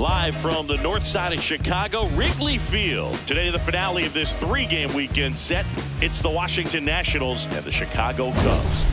Live from the north side of Chicago, Wrigley Field. Today, the finale of this three-game weekend set. It's the Washington Nationals and the Chicago Cubs.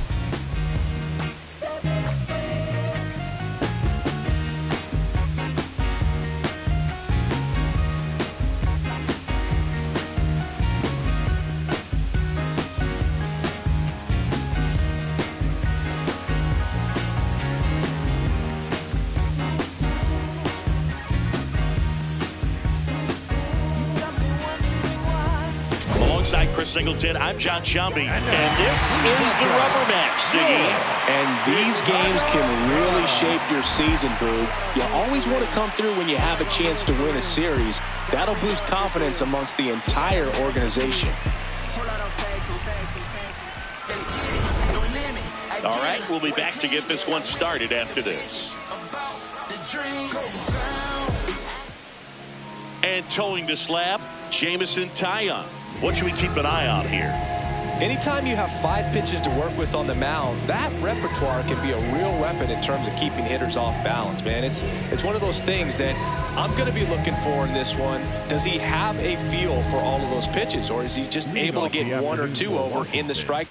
Alongside Chris Singleton, I'm John Chumby, and this is the rubber match, Siggy. And these games can really shape your season, Boog. You always want to come through when you have a chance to win a series. That'll boost confidence amongst the entire organization. All right, we'll be back to get this one started after this. And towing the slab, Jameson Taillon. What should we keep an eye on here? Anytime you have 5 pitches to work with on the mound, that repertoire can be a real weapon in terms of keeping hitters off balance, man. It's one of those things that I'm going to be looking for in this one. Does he have a feel for all of those pitches, or is he just able to get 1 or 2 over in the strike?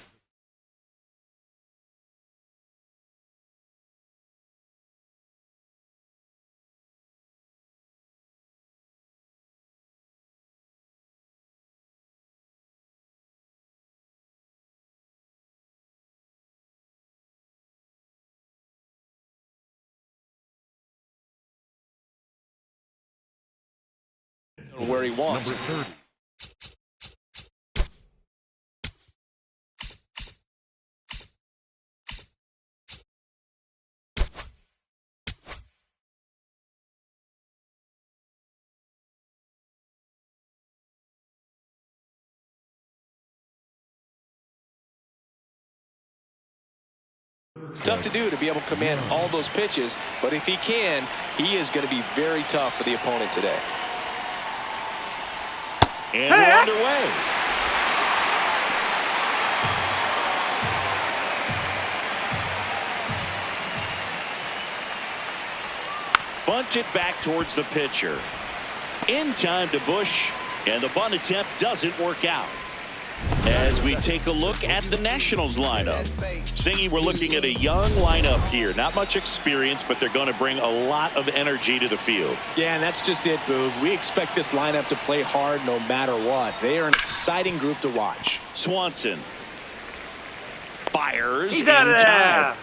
Where he wants. It's tough to do to be able to command all those pitches, but if he can, he is going to be very tough for the opponent today. And we're underway. Bunted back towards the pitcher. In time to Bush, and the bunt attempt doesn't work out. As we take a look at the Nationals lineup. Singy, we're looking at a young lineup here. Not much experience, but they're going to bring a lot of energy to the field. Yeah, and that's just it, Boog. We expect this lineup to play hard no matter what. They are an exciting group to watch. Swanson fires. He's out of there. Time.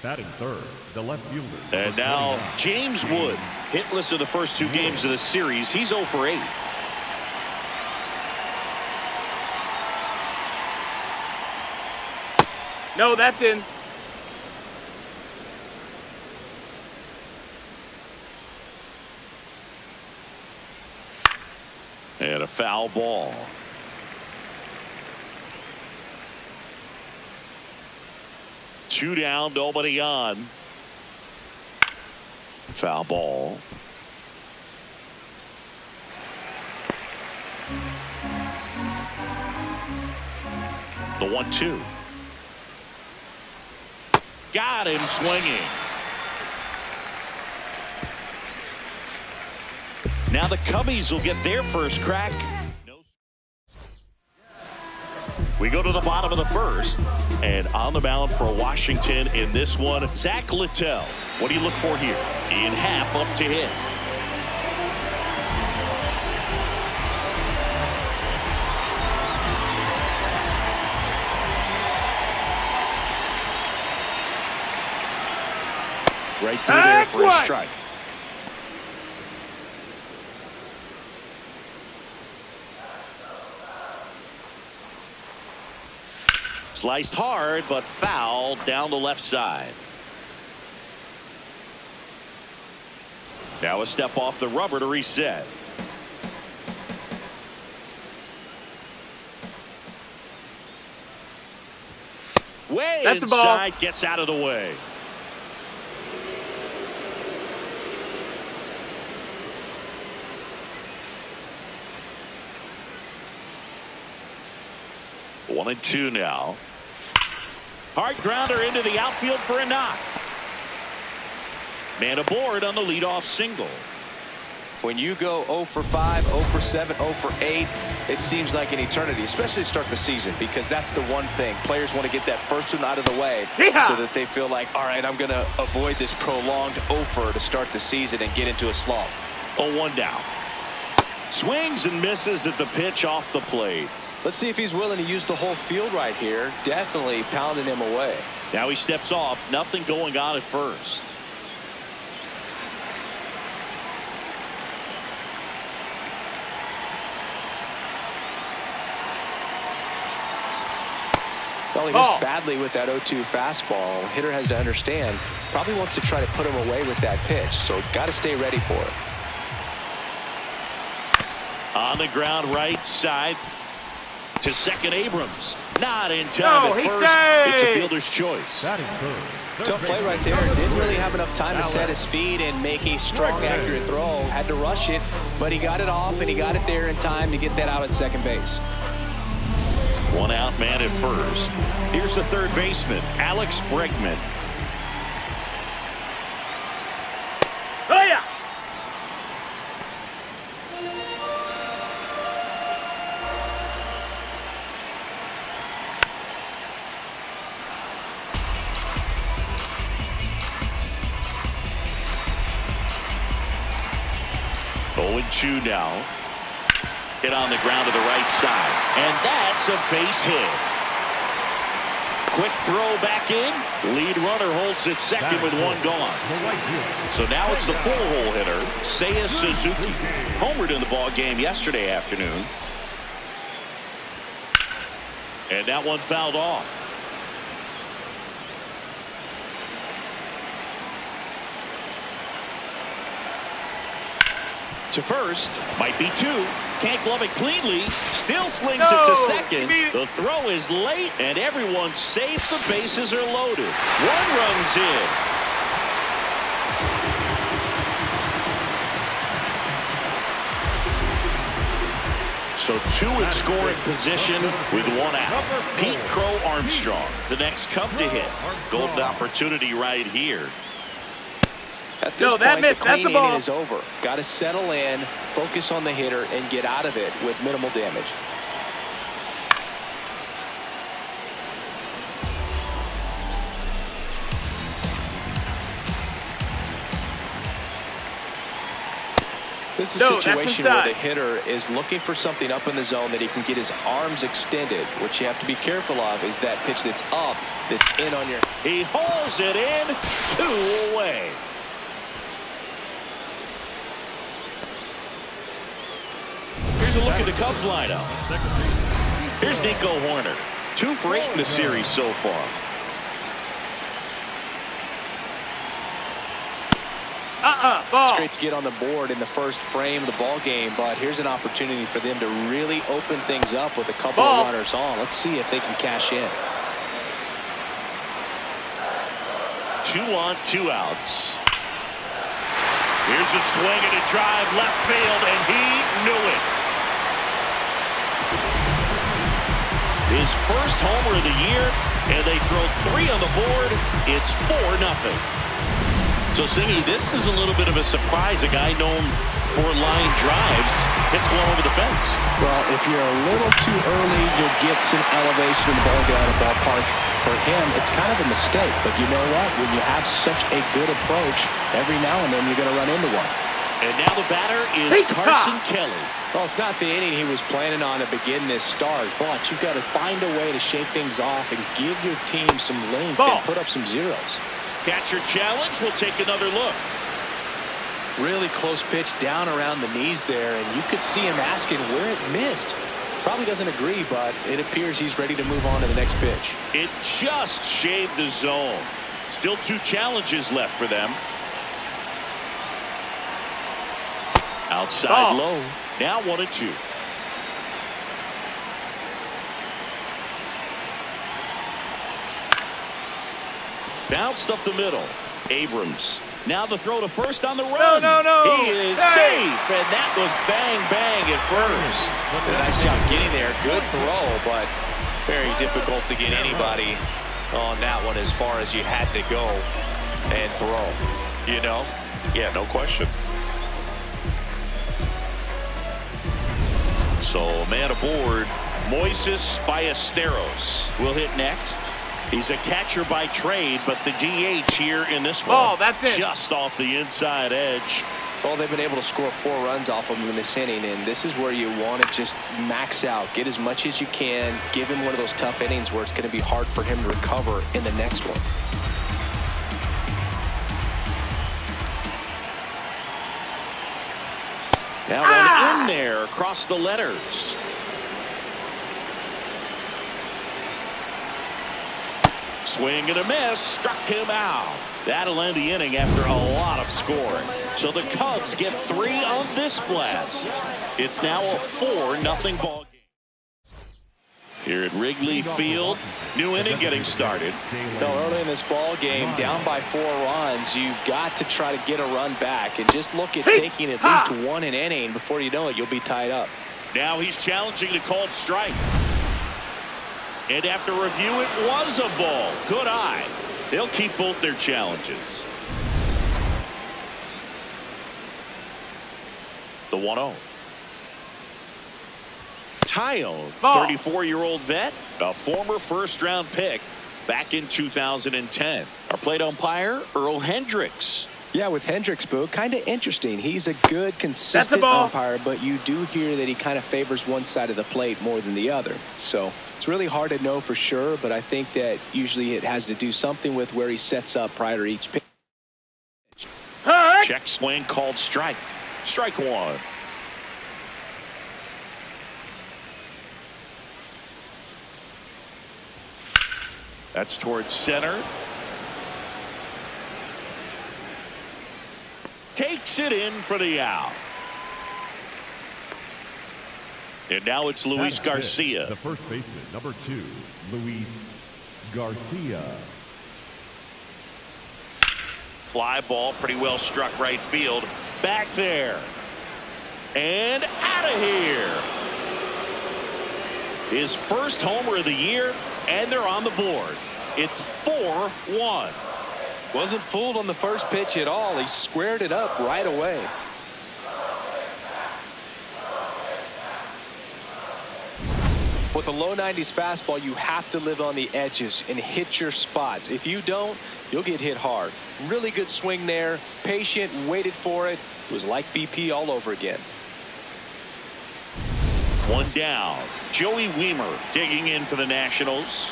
Batting third, the left fielder. And now James Wood, hitless in the first 2 games of the series. He's 0 for 8. No, that's in. And a foul ball. Two down, nobody on. Foul ball. The 1-2. Got him swinging. Now the Cubbies will get their first crack. We go to the bottom of the first, and on the mound for Washington in this one, Zach Littell. What do you look for here? In half up to hit. Right through there for a strike. Sliced hard, but foul down the left side. Now a step off the rubber to reset. Way That's inside, gets out of the way. One and two now. Hard grounder into the outfield for a knock. Man aboard on the leadoff single. When you go 0 for 5, 0 for 7, 0 for 8, it seems like an eternity, especially to start the season, because that's the one thing. Players want to get that first one out of the way so that they feel like, all right, I'm going to avoid this prolonged 0 for to start the season and get into a slump. 0-1 down. Swings and misses at the pitch off the plate. Let's see if he's willing to use the whole field right here. Definitely pounding him away. Now he steps off. Nothing going on at first. Well, he missed badly with that 0-2 fastball. Hitter has to understand, probably wants to try to put him away with that pitch, so got to stay ready for it. On the ground right side to second. Abrams not in time at first. It's a fielder's choice. Tough play right there. Didn't really have enough time to set his feet and make a strong, accurate throw. Had to rush it, but he got it off and he got it there in time to get that out at second base. One out man at first. Here's the third baseman, Alex Bregman. Oh, yeah. Oh, and 2 now. Hit on the ground to the right side. And that's a base hit. Quick throw back in. Lead runner holds at second with 1 gone. So now it's the full-hole hitter, Seiya Suzuki. Homered in the ball game yesterday afternoon. And that one fouled off. To first, might be 2. Can't glove it cleanly. Still slings it to second. The throw is late, and everyone's safe. The bases are loaded. 1 run's in. So 2 in scoring position with 1 out. Pete Crow Armstrong, the next Cub to hit. Golden opportunity right here. At this point, the clean inning is over. Got to settle in, focus on the hitter, and get out of it with minimal damage. This is a situation where the hitter is looking for something up in the zone that he can get his arms extended. What you have to be careful of is that pitch that's up, that's in on your... He hauls it in, 2 away. Here's a look at the Cubs lineup. Here's Nico Horner. 2 for 8 in the series so far. It's great to get on the board in the first frame of the ball game, but here's an opportunity for them to really open things up with a couple of runners on. Let's see if they can cash in. 2 on, 2 outs. Here's a swing and a drive left field, and he knew it. His first homer of the year, and they throw 3 on the board. It's 4-0. So, Singy, this is a little bit of a surprise. A guy known for line drives hits one over the fence. Well, if you're a little too early, you'll get some elevation in the ball, get out of the ballpark. For him, it's kind of a mistake. But you know what? When you have such a good approach, every now and then you're going to run into one. And now the batter is Carson Kelly. Well, it's not the inning he was planning on to begin this start, but you've got to find a way to shake things off and give your team some length and put up some zeros. Catcher challenge. We'll take another look. Really close pitch down around the knees there, and you could see him asking where it missed. Probably doesn't agree, but it appears he's ready to move on to the next pitch. It just shaved the zone. Still 2 challenges left for them. Outside low. Now 1-2. Bounced up the middle. Abrams. Now the throw to first on the run. He is safe, and that was bang, bang at first. Did a nice job getting there. Good throw, but very difficult to get anybody on that one as far as you had to go and throw. You know? Yeah, no question. So, man aboard, Moises Ballesteros will hit next. He's a catcher by trade, but the DH here in this one. Oh, that's it. Just off the inside edge. Well, they've been able to score 4 runs off of him in this inning, and this is where you want to just max out, get as much as you can, give him one of those tough innings where it's going to be hard for him to recover in the next one. That one in there across the letters. Swing and a miss, struck him out. That'll end the inning after a lot of scoring. So the Cubs get 3 on this blast. It's now a 4-0 ball game. Here at Wrigley Field, new inning getting started. No, early in this ball game, down by 4 runs, you've got to try to get a run back and just look at taking at least 1 an inning. Before you know it, you'll be tied up. Now he's challenging the called strike. And after review, it was a ball. Good eye. They'll keep both their challenges. The 1-0. Tyone, 34-year-old vet, a former first-round pick back in 2010. Our plate umpire, Earl Hendricks. Yeah, with Hendricks, Boo, kind of interesting. He's a good, consistent umpire, but you do hear that he kind of favors one side of the plate more than the other. So it's really hard to know for sure, but I think that usually it has to do something with where he sets up prior to each pitch. Check swing called strike. Strike 1. That's towards center. Takes it in for the out. And now it's Luis Garcia. The first baseman, number 2, Luis Garcia. Fly ball, pretty well struck right field. Back there. And out of here. His first homer of the year, and they're on the board. It's 4-1. Wasn't fooled on the first pitch at all. He squared it up right away. With a low 90s fastball, you have to live on the edges and hit your spots. If you don't, you'll get hit hard. Really good swing there. Patient, waited for it. It was like BP all over again. 1 down. Joey Wiemer digging in for the Nationals.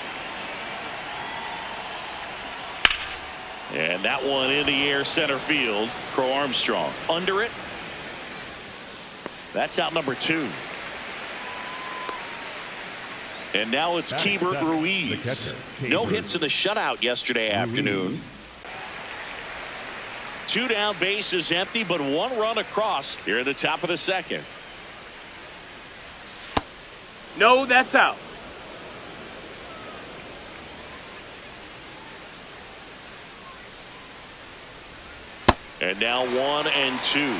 And that one in the air center field. Crow Armstrong under it. That's out number 2. And now it's Keibert Ruiz. No hits in the shutout yesterday afternoon. 2 down, bases empty, but 1 run across here at the top of the second. No, that's out. And now 1 and 2.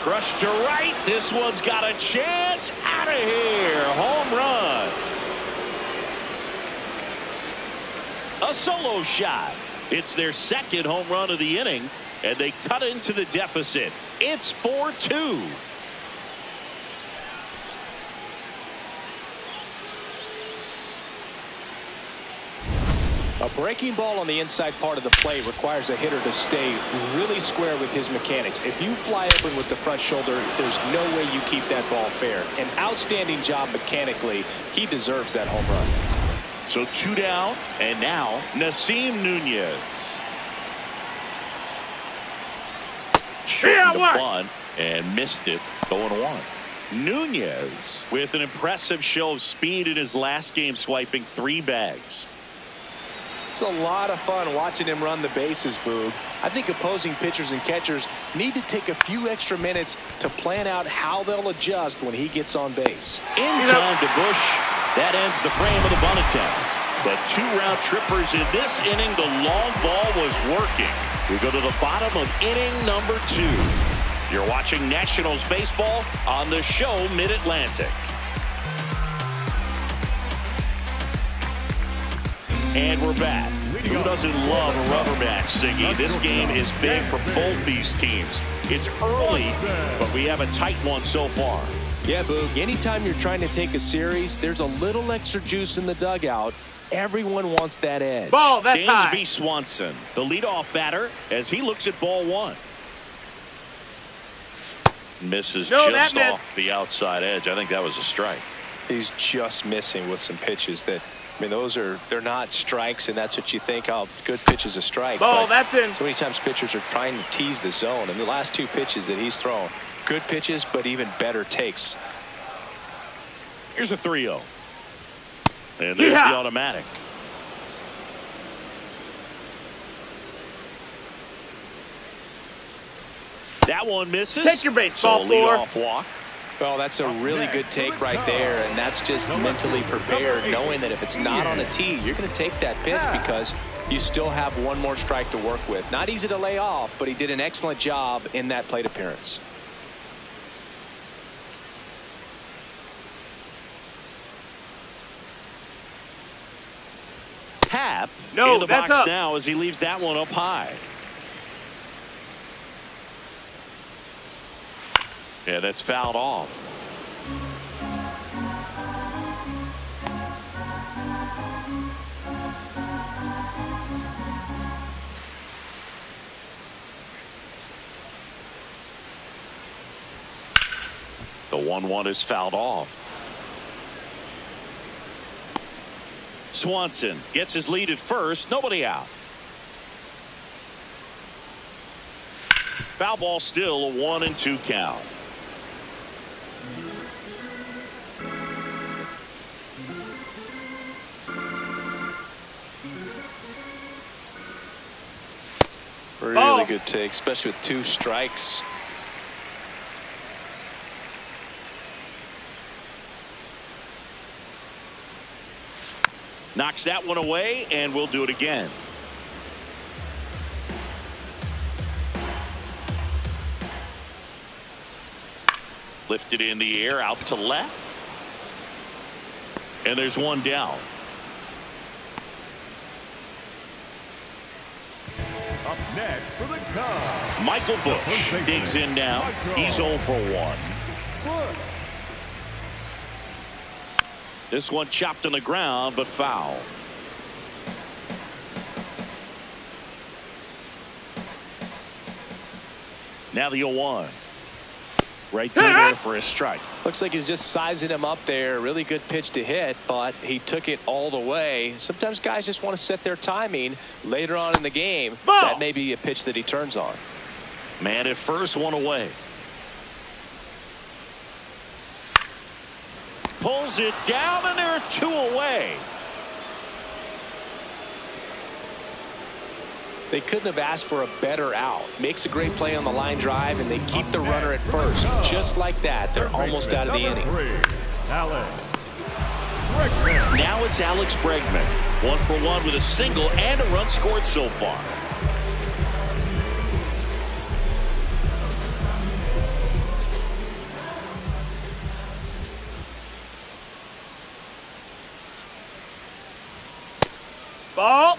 Crushed to right. This one's got a chance. Out of here. Home run. A solo shot. It's their second home run of the inning, and they cut into the deficit. It's 4-2. A breaking ball on the inside part of the plate requires a hitter to stay really square with his mechanics. If you fly open with the front shoulder, there's no way you keep that ball fair. An outstanding job mechanically. He deserves that home run. So 2 down, and now Nasim Nunez. Shortened the bunt and missed it. 0-1. Nunez with an impressive show of speed in his last game, swiping 3 bags. It's a lot of fun watching him run the bases, Boog. I think opposing pitchers and catchers need to take a few extra minutes to plan out how they'll adjust when he gets on base. In time to Bush. That ends the frame of the bunt attempt. But 2 round trippers in this inning. The long ball was working. We go to the bottom of inning number 2. You're watching Nationals baseball on the show Mid-Atlantic. And we're back. Who doesn't love a rubber match, Siggy? This game is big for both these teams. It's early, but we have a tight one so far. Yeah, Boog, anytime you're trying to take a series, there's a little extra juice in the dugout. Everyone wants that edge. Ball, that's high. Dansby Swanson, the leadoff batter, as he looks at ball one. Misses just off the outside edge. I think that was a strike. He's just missing with some pitches that, I mean, they're not strikes, and that's what you think. Oh, good pitch is a strike. Ball, that's in. So many times pitchers are trying to tease the zone, and the last two pitches that he's thrown, good pitches, but even better takes. Here's a 3-0. And there's the automatic. That one misses. Take your baseball, so leadoff walk. Well, that's a really good take right there, and that's just mentally prepared, knowing that if it's not on a tee, you're going to take that pitch because you still have one more strike to work with. Not easy to lay off, but he did an excellent job in that plate appearance. Happ in the box now as he leaves that one up high. Yeah, that's fouled off. The 1-1 is fouled off. Swanson gets his lead at first. Nobody out. Foul ball, still a 1-2 count. Really good take, especially with 2 strikes. Knocks that one away, and we'll do it again. Lifted in the air, out to left. And there's one down. Up next for the Cubs, Michael Busch digs in now. He's 0 for 1. This one chopped on the ground, but foul. Now the 0-1. Right through there for a strike. Looks like he's just sizing him up there. Really good pitch to hit, but he took it all the way. Sometimes guys just want to set their timing later on in the game. That may be a pitch that he turns on. Man at first, one away. Pulls it down, and there are 2 away. They couldn't have asked for a better out. Makes a great play on the line drive, and they keep the runner at first. Just like that, they're almost out of the inning. Now it's Alex Bregman. 1 for 1 with a single and a run scored so far. Ball.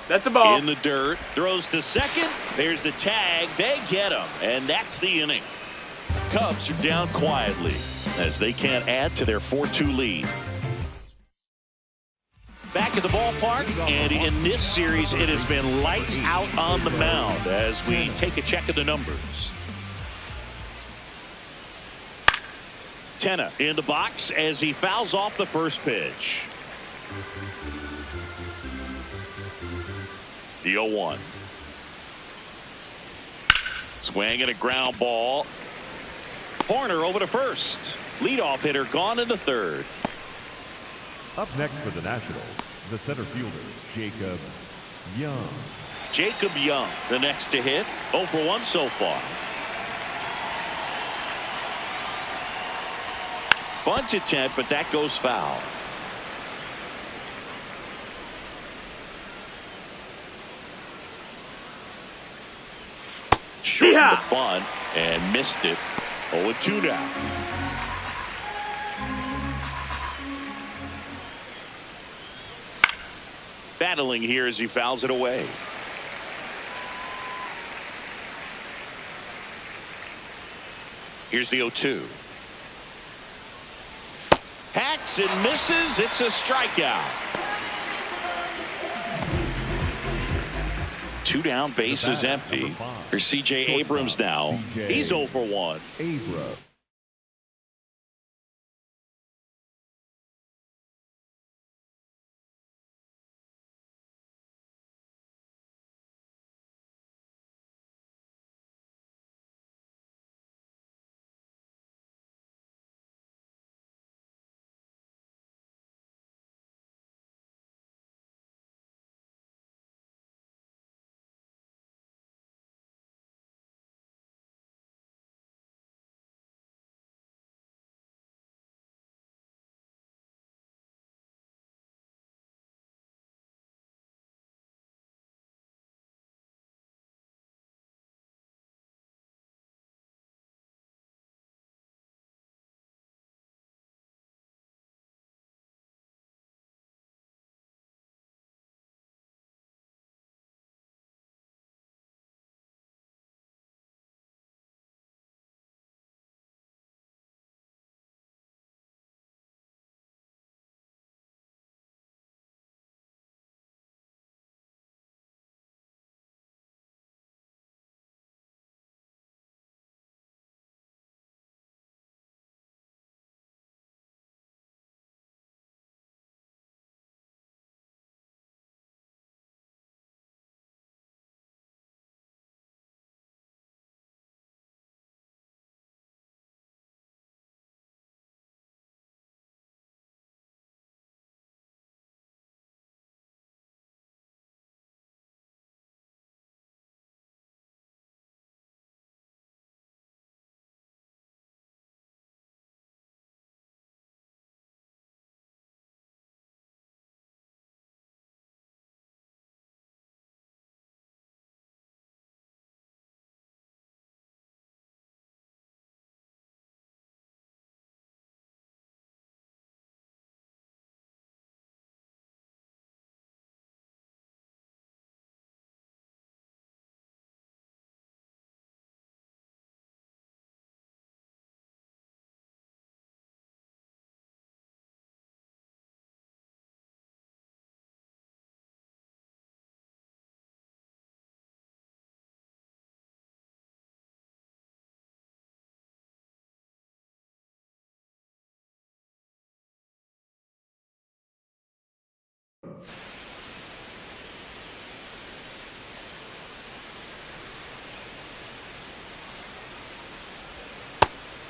That's a ball. In the dirt, throws to second. There's the tag. They get him, and that's the inning. Cubs are down quietly as they can't add to their 4-2 lead. Back at the ballpark, and in this series, it has been lights out on the mound as we take a check of the numbers. Tenna in the box as he fouls off the first pitch. The 0-1. Swing and a ground ball. Horner over to first. Leadoff hitter gone in the third. Up next for the Nationals, the center fielder, Jacob Young. Jacob Young, the next to hit. 0 for 1 so far. Bunt attempt, but that goes foul. shortened the bunt and missed it. 0-2 now. Battling here as he fouls it away. Here's the 0-2. Hacks and misses. It's a strikeout. 2 down, base is empty. Here's C.J. Abrams now. He's 0 for 1. Abrams.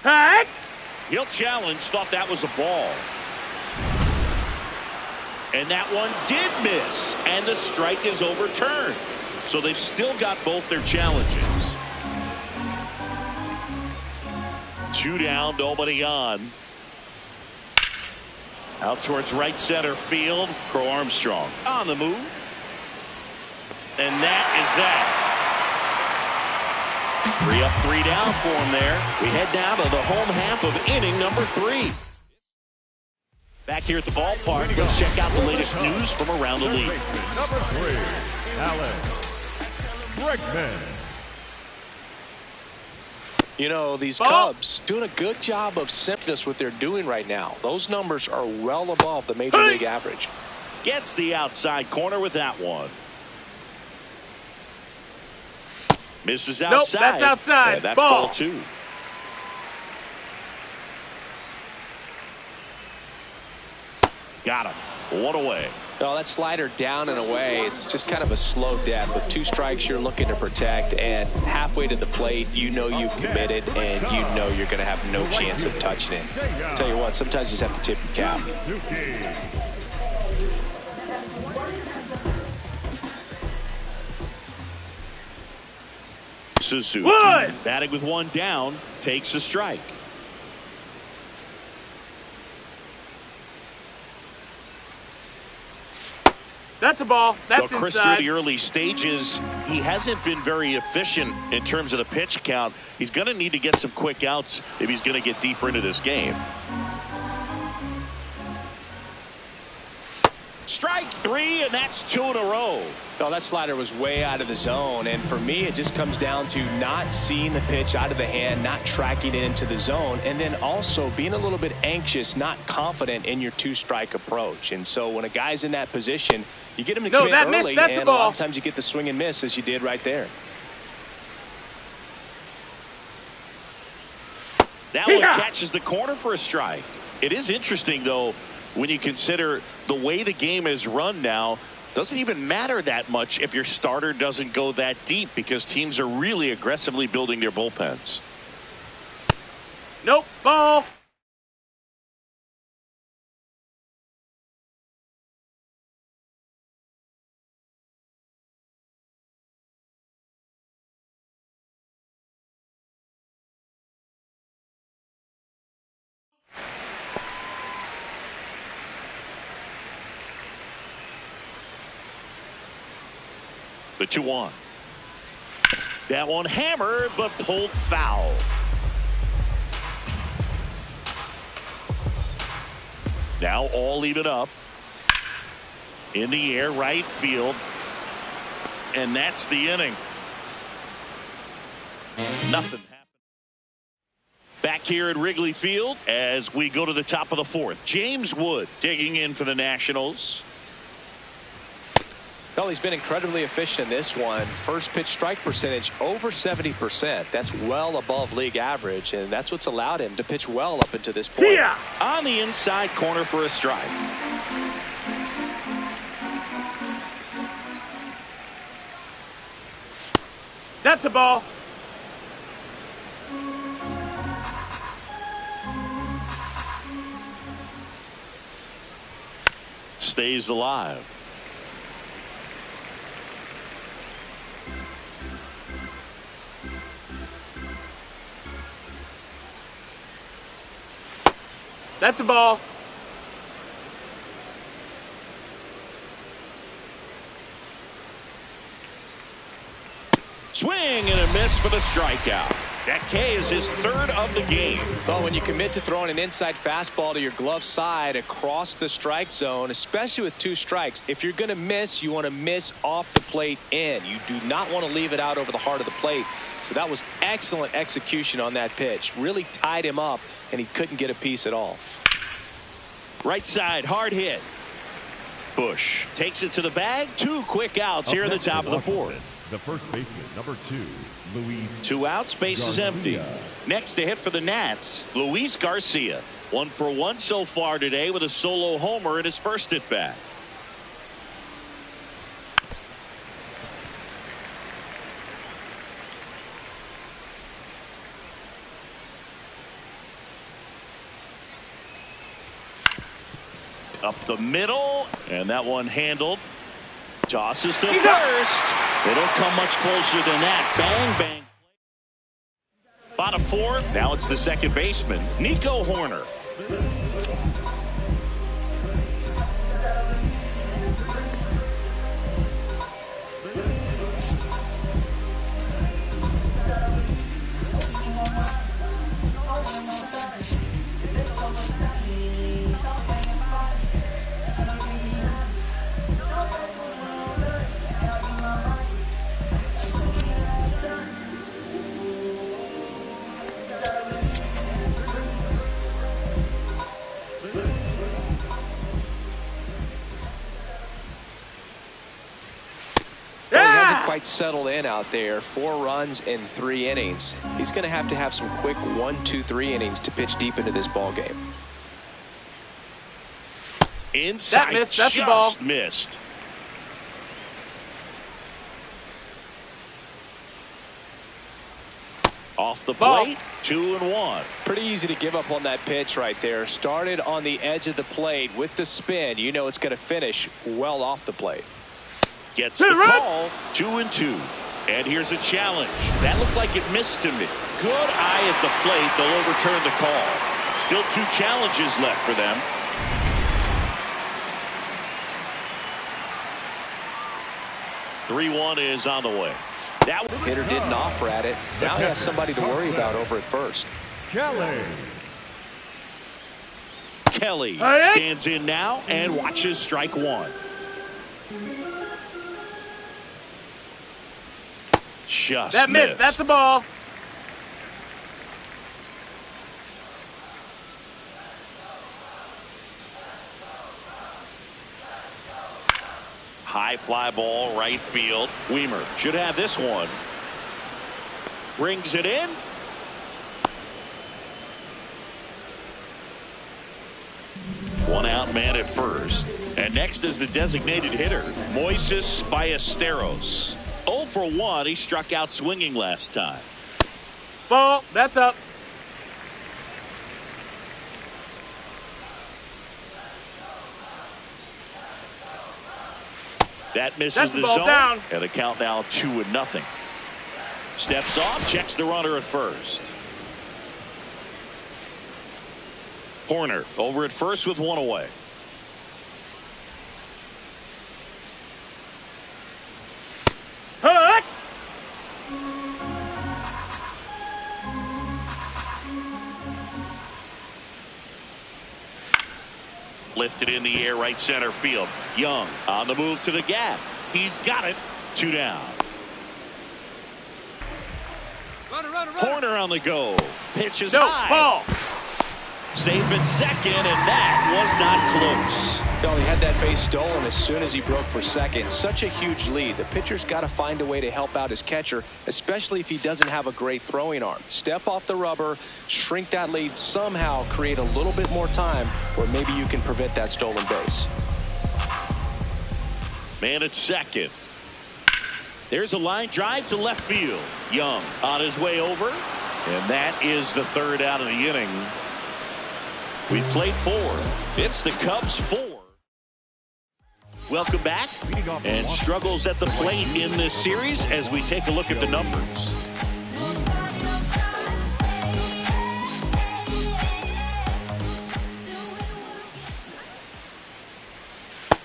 Hack! He'll challenge, thought that was a ball. And that one did miss, and the strike is overturned. So they've still got both their challenges. 2 down, nobody on. Out towards right center field. Crow Armstrong on the move. And that is that. 3 up, 3 down for him there. We head down to the home half of inning number 3. Back here at the ballpark, let's check out the latest news from around the league. Number 3, Alex Bregman. You know, these Cubs doing a good job of simpness what they're doing right now. Those numbers are well above the major league average. Gets the outside corner with that one. Misses outside. Nope, that's outside. Yeah, that's ball. ball 2. Got him. 1 away. No, that slider down and away, it's just kind of a slow death. With 2 strikes you're looking to protect, and halfway to the plate, you know you've committed, and you know you're going to have no chance of touching it. Tell you what, sometimes you just have to tip your cap. Suzuki, Wood! batting with 1 down, takes a strike. That's a ball. That's Well, Chris, inside. through the early stages, he hasn't been very efficient in terms of the pitch count. He's going to need to get some quick outs if he's going to get deeper into this game. Strike three, and that's 2 in a row. Well, that slider was way out of the zone, and for me, it just comes down to not seeing the pitch out of the hand, not tracking it into the zone, and then also being a little bit anxious, not confident in your two-strike approach. And so when a guy's in that position, you get him to commit early, and a lot of times you get the swing and miss, as you did right there. That one catches the corner for a strike. It is interesting, though, when you consider the way the game is run now. Doesn't even matter that much if your starter doesn't go that deep, because teams are really aggressively building their bullpens. Nope, ball. The 2-1. That one hammered, but pulled foul. Now all even up. In the air, right field. And that's the inning. Nothing happened. Back here at Wrigley Field as we go to the top of the fourth. James Wood digging in for the Nationals. Well, he's been incredibly efficient in this one. First pitch strike percentage over 70%. That's well above league average, and that's what's allowed him to pitch well up into this point. Yeah. On the inside corner for a strike. That's a ball. Stays alive. That's a ball. Swing and a miss for the strikeout. That K is his third of the game. Well, when you commit to throwing an inside fastball to your glove side across the strike zone, especially with 2 strikes, if you're going to miss, you want to miss off the plate in. You do not want to leave it out over the heart of the plate. So that was excellent execution on that pitch. Really tied him up, and he couldn't get a piece at all. Right side, hard hit. Bush takes it to the bag. 2 quick outs here in the top of the fourth. The first baseman, number 2, Luis. 2 outs, base is empty. Next to hit for the Nats, Luis Garcia. 1 for 1 so far today with a solo homer in his first at bat. Up the middle, and that one handled. Tosses to first. They don't come much closer than that. Bang, bang. Bottom 4. Now it's the second baseman, Nico Horner. Quite settled in out there. 4 runs in 3 innings. He's going to have some quick 1, 2, 3 innings to pitch deep into this ball game. Inside, that's just the ball. Missed. Off the plate, 2-1. Pretty easy to give up on that pitch right there. Started on the edge of the plate with the spin. You know it's going to finish well off the plate. Gets the call, 2-2. And here's a challenge. That looked like it missed to me. Good eye at the plate. They'll overturn the call. Still 2 challenges left for them. 3-1 is on the way. That hitter didn't offer at it. Now he has somebody to worry about over at first. Kelly. Kelly stands in now and watches strike one. Just That missed. missed. That's a ball. High fly ball, right field. Weimer should have this one. Brings it in. One out man at first. And next is the designated hitter, Moises Ballesteros. 0 for 1. He struck out swinging last time. Ball. That's up. That misses That's the ball zone. down. And the count now 2-0. Steps off, checks the runner at first. Horner over at first with one away. Hut. Lifted in the air, right center field. Young on the move to the gap. He's got it. 2 down. Horner on the go. Pitch is No, high. ball. Safe at second, and that was not close. No, he had that base stolen as soon as he broke for second. Such a huge lead. The pitcher's got to find a way to help out his catcher, especially if he doesn't have a great throwing arm. Step off the rubber, shrink that lead somehow, create a little bit more time where maybe you can prevent that stolen base. Man at second. There's a line drive to left field. Young on his way over, and that is the third out of the inning. We played 4. It's the Cubs 4. Welcome back. And struggles at the plate in this series as we take a look at the numbers.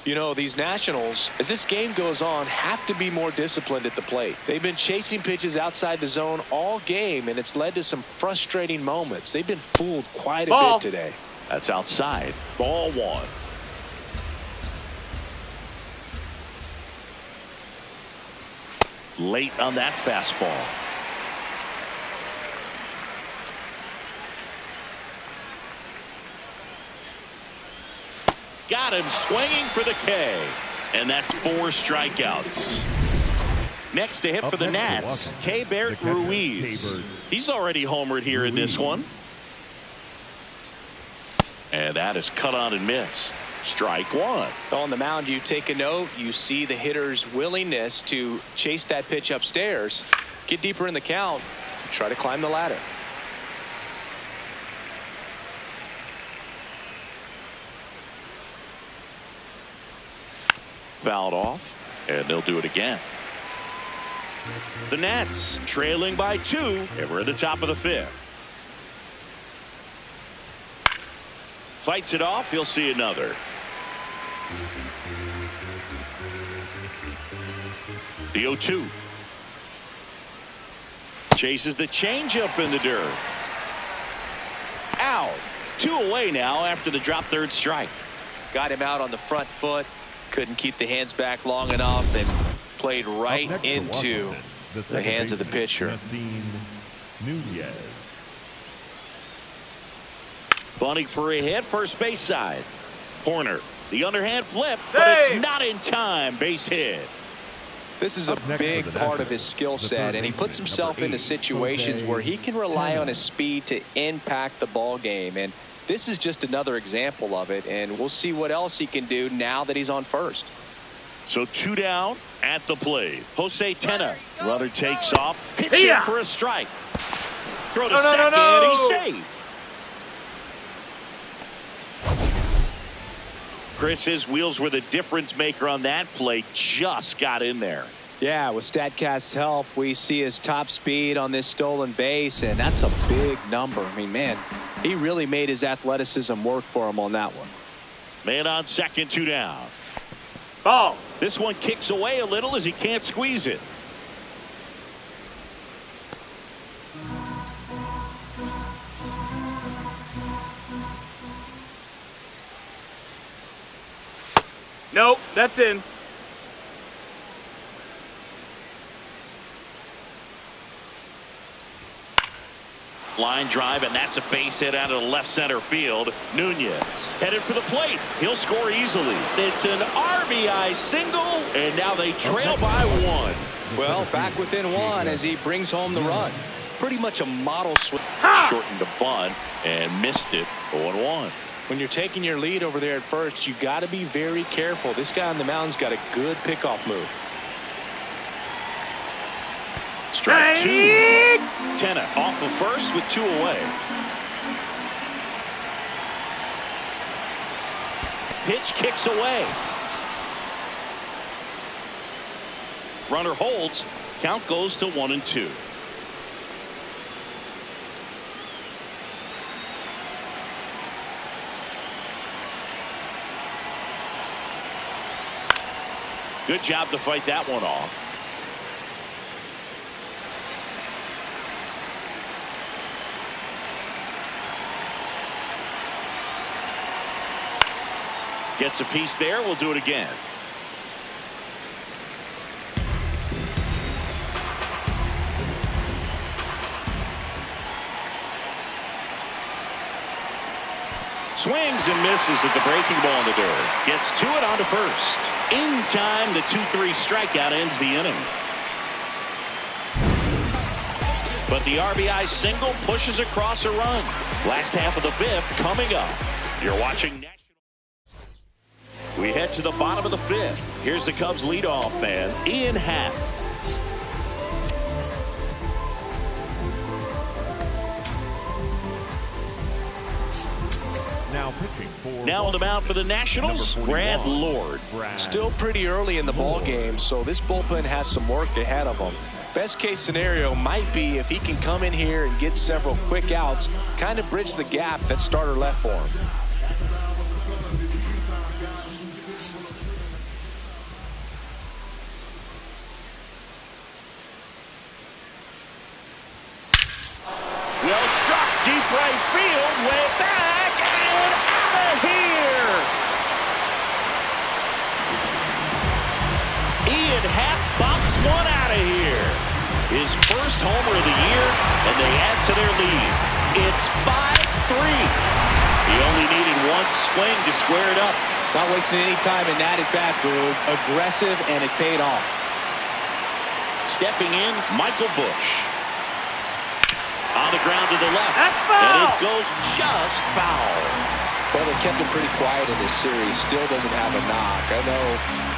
You know, these Nationals, as this game goes on, have to be more disciplined at the plate. They've been chasing pitches outside the zone all game, and it's led to some frustrating moments. They've been fooled quite a Ball. bit today. That's outside. Ball 1. Late on that fastball. Got him swinging for the K. And that's 4 strikeouts. Next to hit for the Nats, Keibert Ruiz. He's already homered here in this one. And that is cut on and missed. Strike 1. On the mound, you take a note. You see the hitter's willingness to chase that pitch upstairs, get deeper in the count, try to climb the ladder. Fouled off, and they'll do it again. The Nats trailing by 2, and we're at the top of the 5th. Fights it off. He'll see another. The 0-2. Chases the changeup in the dirt. Out. 2 away now after the drop third strike. Got him out on the front foot. Couldn't keep the hands back long enough and played right into the hands of the pitcher. Bunting for a hit, first base side. Horner, the underhand flip, but it's not in time. Base hit. This is a big part of his skill set, and he puts himself into situations where he can rely on his speed to impact the ball game. And this is just another example of it, and we'll see what else he can do now that he's on first. So 2 down at the plate. Jose Tena. Runner takes off. Pitch in for a strike. Throw to second. He's safe. Chris, his wheels were the difference maker on that play. Just got in there. Yeah, with StatCast's help, we see his top speed on this stolen base, and that's a big number. I mean, man, he really made his athleticism work for him on that one. Man on second, 2 down. Ball. This one kicks away a little as he can't squeeze it. Nope, that's in. Line drive, and that's a base hit out of the left center field. Nunez headed for the plate. He'll score easily. It's an RBI single, and now they trail by one. Well, back within one as he brings home the run. Pretty much a model swing. Shortened the bunt and missed it. 0-1. When you're taking your lead over there at first, you got to be very careful. This guy on the mound's got a good pickoff move. Strike two. Tenna off the first with 2 away. Pitch kicks away. Runner holds. Count goes to 1-2. Good job to fight that one off. Gets a piece there. We'll do it again. Swings and misses at the breaking ball in the dirt. Gets to it onto first. In time, the 2-3 strikeout ends the inning. But the RBI single pushes across a run. Last half of the 5th coming up. You're watching National. We head to the bottom of the 5th. Here's the Cubs leadoff man, Ian Happ. Now on the mound for the Nationals, Brad Lord. Still pretty early in the ball game, so this bullpen has some work ahead of them. Best case scenario might be if he can come in here and get several quick outs, kind of bridge the gap that starter left for him. Well struck, deep right field, way back and out of here. Ian Happ bumps one out of here. His first homer of the year, and they add to their lead. It's 5-3. He only needed one swing to square it up. Not wasting any time in that at bat, Boog. Aggressive, and it paid off. Stepping in, Michael Busch. On the ground to the left. That's foul. And it goes just foul. Well, they kept him pretty quiet in this series. Still doesn't have a knock. I know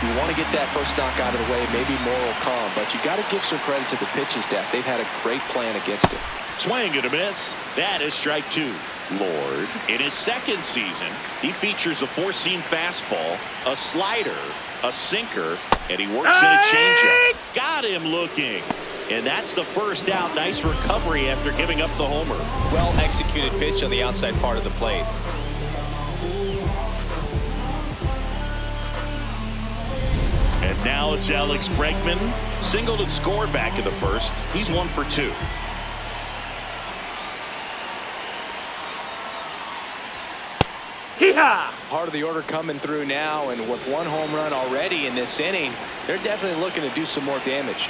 you want to get that first knock out of the way. Maybe more will come. But you got to give some credit to the pitching staff. They've had a great plan against it. Swing and a miss. That is strike 2. Lord, in his second season, he features a 4-seam fastball, a slider, a sinker, and he works in a changeup. Got him looking. And that's the first out. Nice recovery after giving up the homer. Well executed pitch on the outside part of the plate. And now it's Alex Bregman. Singled and scored back in the first. He's 1 for 2. Hee-haw! Part of the order coming through now, and with 1 home run already in this inning, they're definitely looking to do some more damage.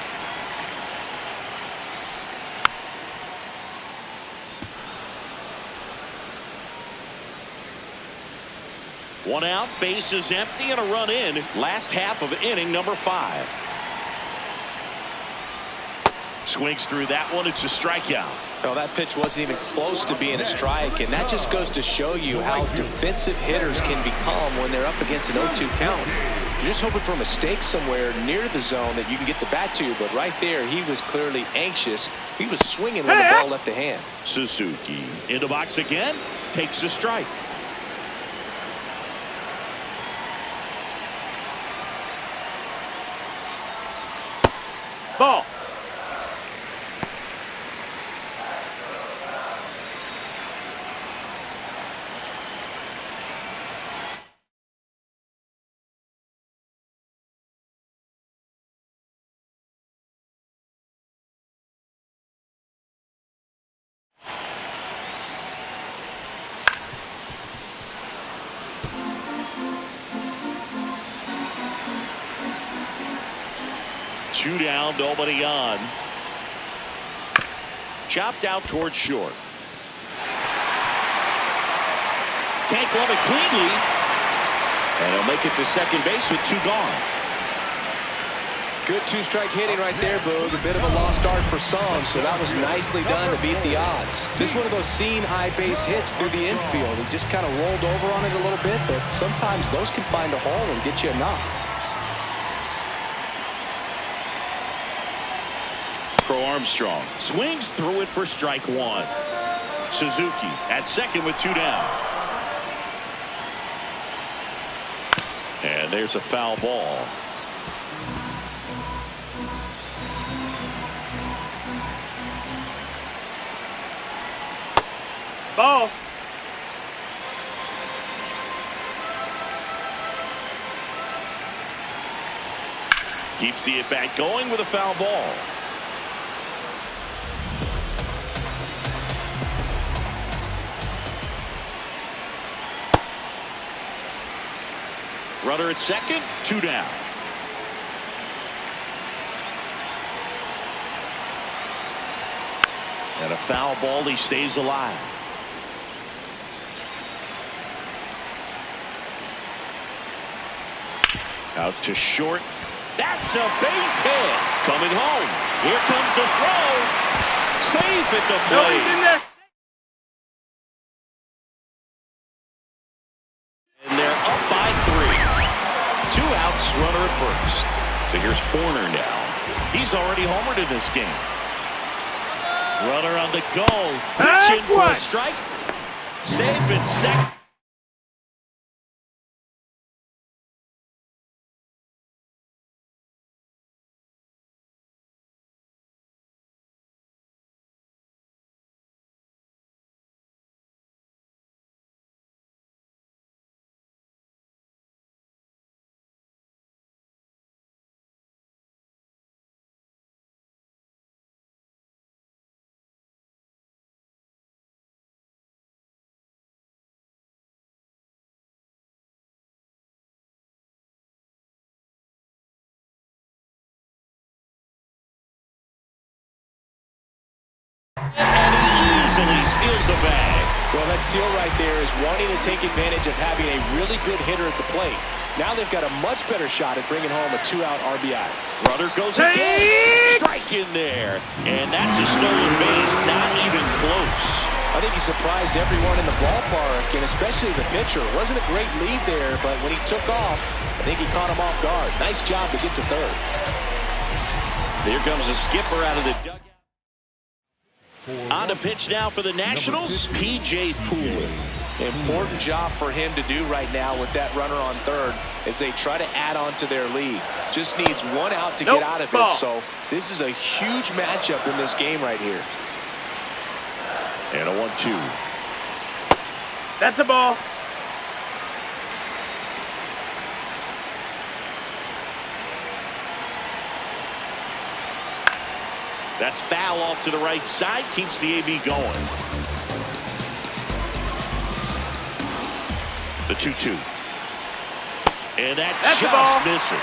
One out, bases empty, and a run in. Last half of inning number 5. Swings through that one. It's a strikeout. Well, that pitch wasn't even close to being a strike, and that just goes to show you how defensive hitters can become when they're up against an 0-2 count. You're just hoping for a mistake somewhere near the zone that you can get the bat to, but right there, he was clearly anxious. He was swinging when the ball left the hand. Suzuki in the box again, takes a strike. Ball. 2 down, nobody on. Chopped out towards short. Can't glove it cleanly. And he'll make it to second base with 2 gone. Good 2-strike hitting right there, Boog. A bit of a lost start for some, so that was nicely done to beat the odds. Just one of those seam high base hits through the infield. He just kind of rolled over on it a little bit, but sometimes those can find a hole and get you a knock. Crow Armstrong swings through it for strike 1. Suzuki at second with 2 down. And there's a foul ball. Ball. Keeps the at-bat going with a foul ball. Runner at second, 2 down. And a foul ball, he stays alive. Out to short. That's a base hit. Coming home. Here comes the throw. Safe at the plate. Nobody's in there. And they're up by 3. 2 outs, runner at first. So here's Horner now. He's already homered in this game. Runner on the go. Pitch in for a strike. Safe at second. Easily steals the bag. Well, that steal right there is wanting to take advantage of having a really good hitter at the plate. Now they've got a much better shot at bringing home a 2-out RBI. Runner goes again. Strike in there. And that's a stolen base. Not even close. I think he surprised everyone in the ballpark, and especially the pitcher. It wasn't a great lead there, but when he took off, I think he caught him off guard. Nice job to get to third. Here comes the skipper out of the dugout. On to pitch now for the Nationals, P.J. Poole. Important job for him to do right now with that runner on third as they try to add on to their lead. Just needs 1 out to get out of it. So this is a huge matchup in this game right here. And a 1-2. That's a ball. That's foul off to the right side. Keeps the AB going. The 2-2. And that just misses.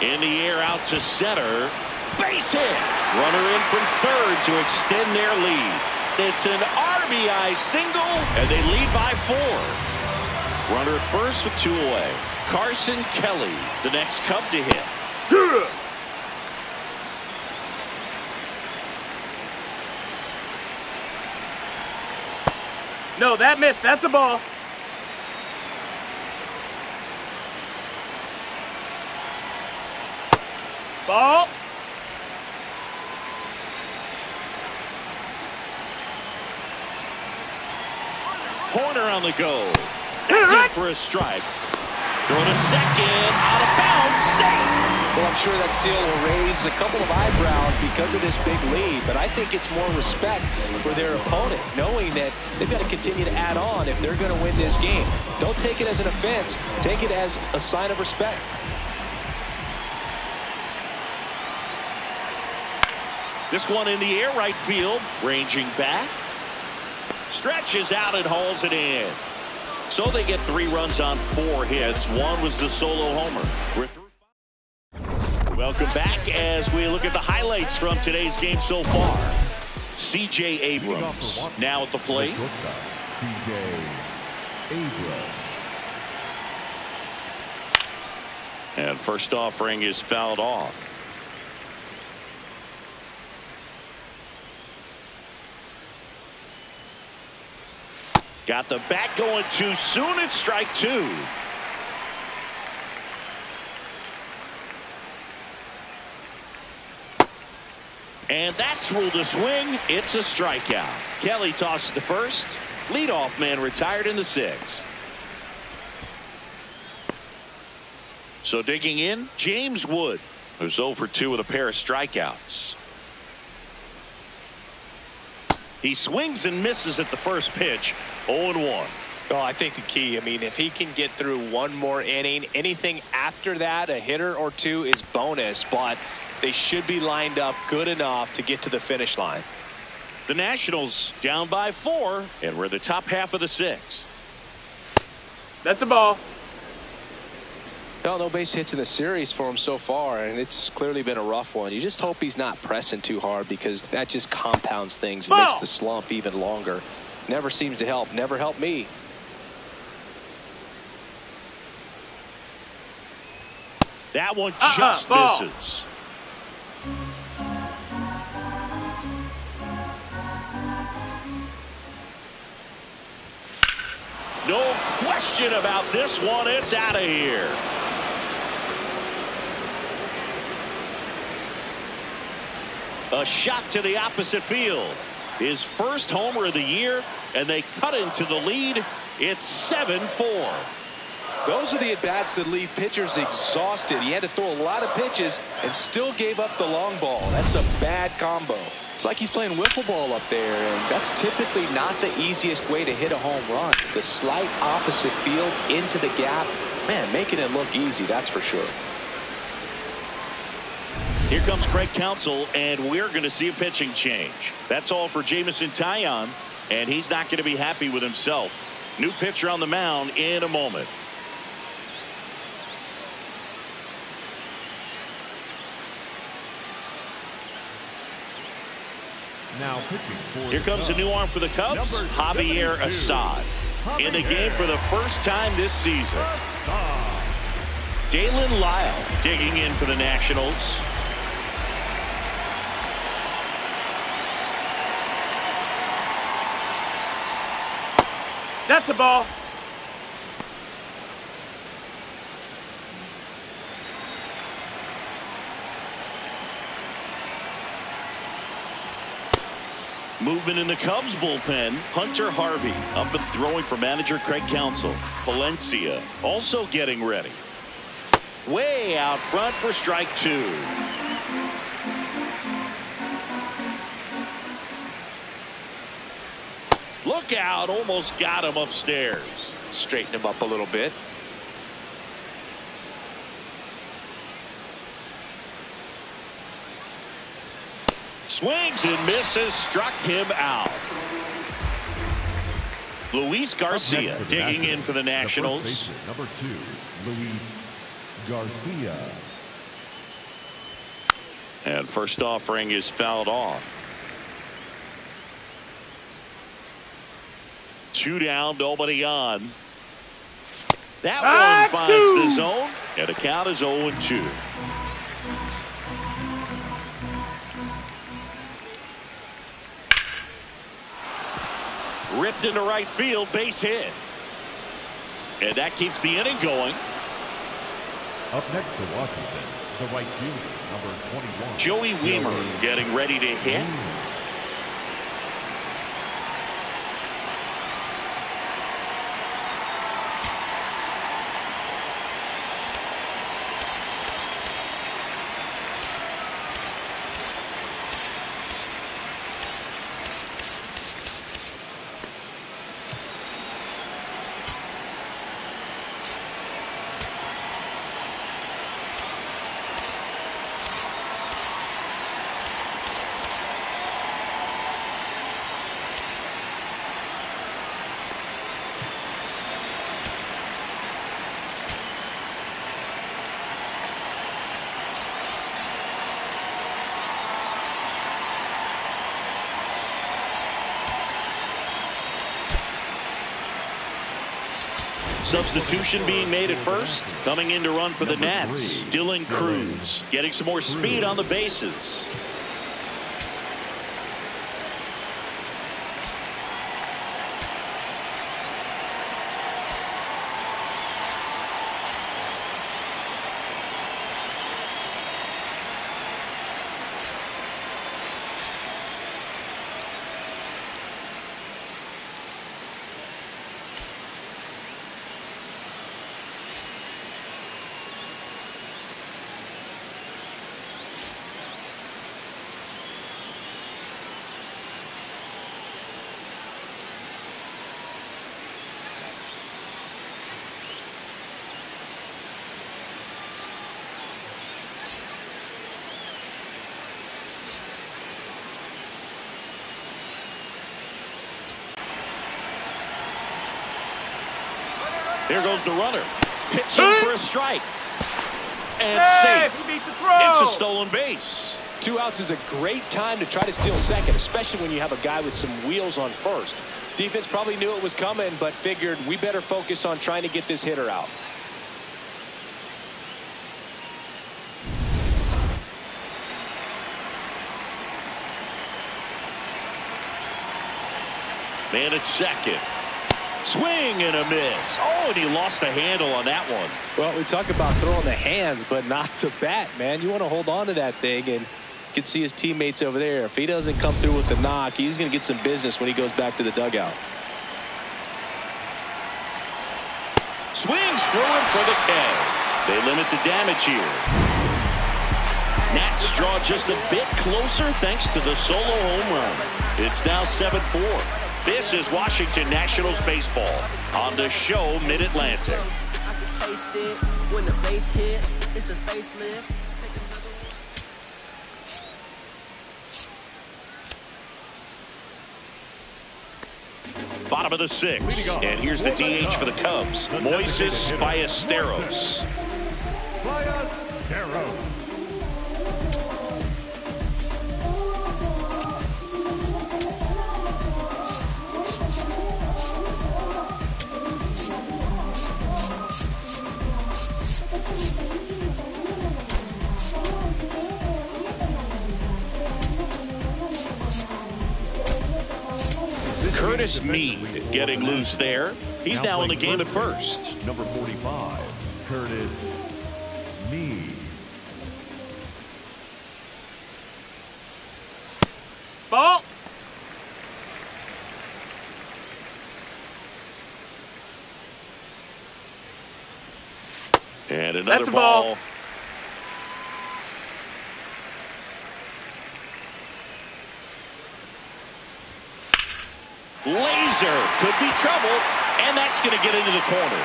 In the air out to center. Base hit. Runner in from third to extend their lead. It's an RBI single, and they lead by 4. Runner at first with 2 away. Carson Kelly, the next Cub to hit. No, that missed. That's a ball. Ball. Horner on the go. That's in for a strike. Throw to second. Out of bounds. Safe. Well, I'm sure that steal will raise a couple of eyebrows because of this big lead, but I think it's more respect for their opponent, knowing that they've got to continue to add on if they're going to win this game. Don't take it as an offense. Take it as a sign of respect. This one in the air, right field. Ranging back. Stretches out and hauls it in. So they get 3 runs on 4 hits. One was the solo homer. We're through. Welcome back as we look at the highlights from today's game so far. C.J. Abrams now at the plate. C.J. Abrams. And first offering is fouled off. Got the bat going too soon. It's strike 2. And that's ruled a swing. It's a strikeout. Kelly tosses to first. Leadoff man retired in the 6th. So digging in, James Wood, who's 0 for 2 with a pair of strikeouts. He swings and misses at the first pitch. 0-1. Oh, I think the key, I mean, if he can get through one more inning, anything after that, a hitter or 2 is bonus, but they should be lined up good enough to get to the finish line. The Nationals down by 4, and we're the top half of the 6th. That's a ball. No base hits in the series for him so far, and it's clearly been a rough one. You just hope he's not pressing too hard, because that just compounds things and makes the slump even longer. Never seems to help. Never helped me. That one just misses. No question about this one. It's out of here. A shot to the opposite field. His first homer of the year, and they cut into the lead. It's 7-4. Those are the at-bats that leave pitchers exhausted. He had to throw a lot of pitches and still gave up the long ball. That's a bad combo. It's like he's playing wiffle ball up there, and that's typically not the easiest way to hit a home run. The slight opposite field into the gap. Man, making it look easy, that's for sure. Here comes Craig Counsell, and we're going to see a pitching change. That's all for Jamison Taillon, and he's not going to be happy with himself. New pitcher on the mound in a moment. Now pitching for Here comes a new arm for the Cubs, Javier Assad. In the game for the first time this season. Dalen Lyle digging in for the Nationals. That's a ball. Movement in the Cubs bullpen. Hunter Harvey up and throwing for manager Craig Counsell. Palencia also getting ready. Way out front for strike 2. Look out, almost got him upstairs. Straighten him up a little bit. Swings and misses, struck him out. Luis Garcia digging in for the Nationals. Number 2, Luis Garcia. And first offering is fouled off. 2 down, nobody on. That one finds the zone, and the count is 0-2. Ripped into right field, base hit. And that keeps the inning going. Up next for Washington, the right fielder, number 21. Joey Wiemer getting ready to hit. Substitution being made at first. Coming in to run for the Nats, Dylan Cruz, getting some more speed on the bases. Here goes the runner. Pitching for a strike. And safe. It's a stolen base. 2 outs is a great time to try to steal second, especially when you have a guy with some wheels on first. Defense probably knew it was coming, but figured we better focus on trying to get this hitter out. Man at second. Swing and a miss. Oh, and he lost the handle on that one. Well, we talk about throwing the hands, but not the bat, man. You want to hold on to that thing, and you can see his teammates over there. If he doesn't come through with the knock, he's going to get some business when he goes back to the dugout. Swings through him for the K. They limit the damage here. Nats draw just a bit closer thanks to the solo home run. It's now 7-4. This is Washington Nationals baseball on the show Mid-Atlantic. I can taste it when the bass hits. It's a facelift. Take another one. Bottom of the 6th, and here's the DH for the Cubs, Moises Ballesteros. Curtis Mead getting loose there. He's now in the game at first. Number 45, Curtis Mead. Ball. And another That's a ball. ball. Laser could be trouble, and that's going to get into the corner.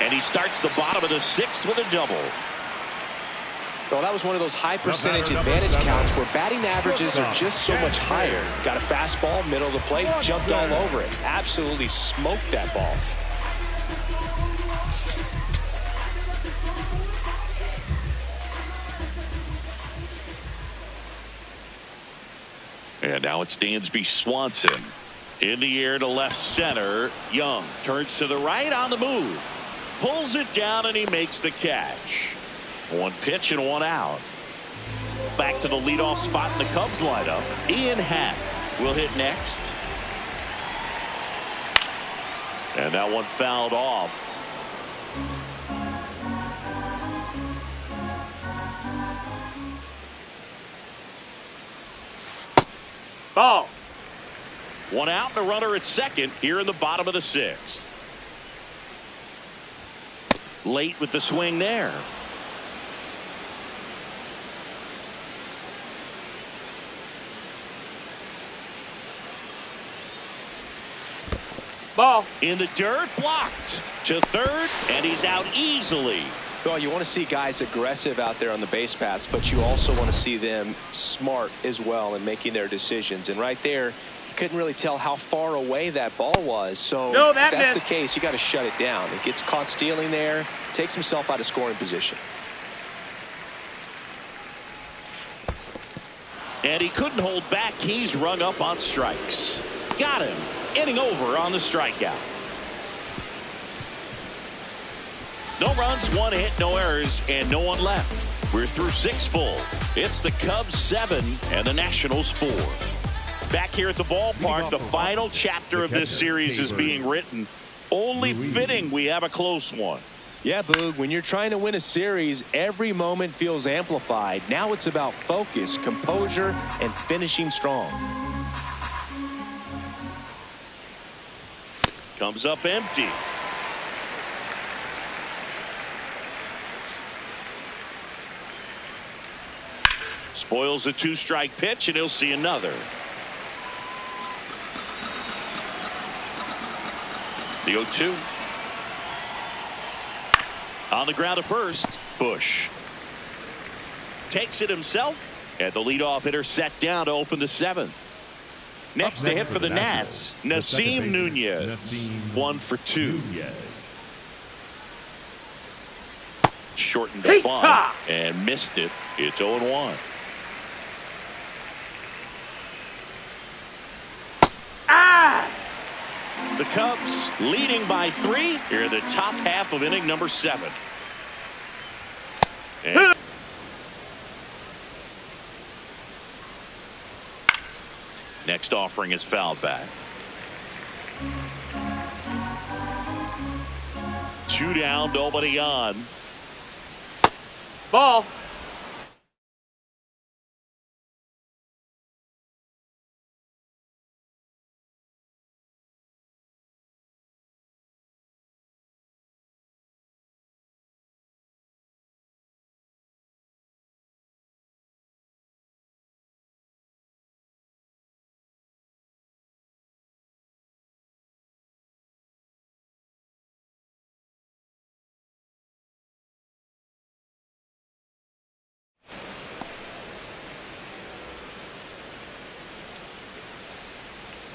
And he starts the bottom of the 6th with a double. Well, that was one of those high percentage advantage counts where batting averages are just so much higher. Got a fastball, middle of the plate, jumped all over it. Absolutely smoked that ball. And now it's Dansby Swanson. In the air to left center. Young turns to the right on the move. Pulls it down and he makes the catch. 1 pitch and 1 out. Back to the leadoff spot in the Cubs lineup. Ian Happ will hit next. And that one fouled off. Ball. 1 out, the runner at second here in the bottom of the 6th. Late with the swing there. Ball. In the dirt, blocked to third, and he's out easily. Well, you want to see guys aggressive out there on the base paths, but you also want to see them smart as well in making their decisions. And right there, you couldn't really tell how far away that ball was. So if that's the case, you got to shut it down. He gets caught stealing there, takes himself out of scoring position. And he couldn't hold back. He's rung up on strikes. Got him. Inning over on the strikeout. No runs, 1 hit, no errors, and no one left. We're through 6 full. It's the Cubs 7 and the Nationals 4. Back here at the ballpark, the final chapter of this series is being written. Only fitting we have a close one. Yeah, Boog, when you're trying to win a series, every moment feels amplified. Now it's about focus, composure, and finishing strong. Comes up empty. Spoils a 2-strike pitch, and he'll see another. The 0-2. On the ground to first, Bush takes it himself, and the leadoff hitter set down to open the 7th. Next to hit for the Nats, Nasim Nunez, 1 for 2. Shortened the bunt and missed it. It's 0-1. The Cubs leading by 3 here in the top half of inning number 7. And next offering is fouled back. 2 down, nobody on. Ball.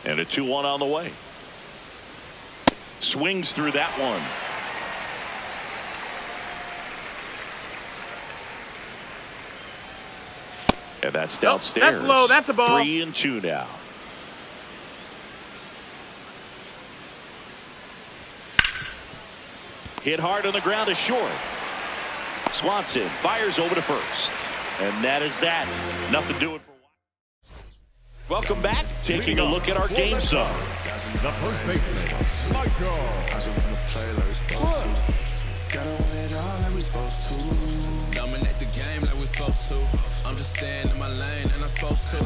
And a 2-1 on the way. Swings through that one. And that's downstairs. That's low. That's a ball. 3-2 now. Hit hard on the ground to short. Swanson fires over to first. And that is that. Nothing doing for. Welcome back. Taking a look at our game song. The first baseman, Michael. Gotta win it all like we supposed to. Dominate the game like we supposed to. I'm just staying in my lane and I'm supposed to.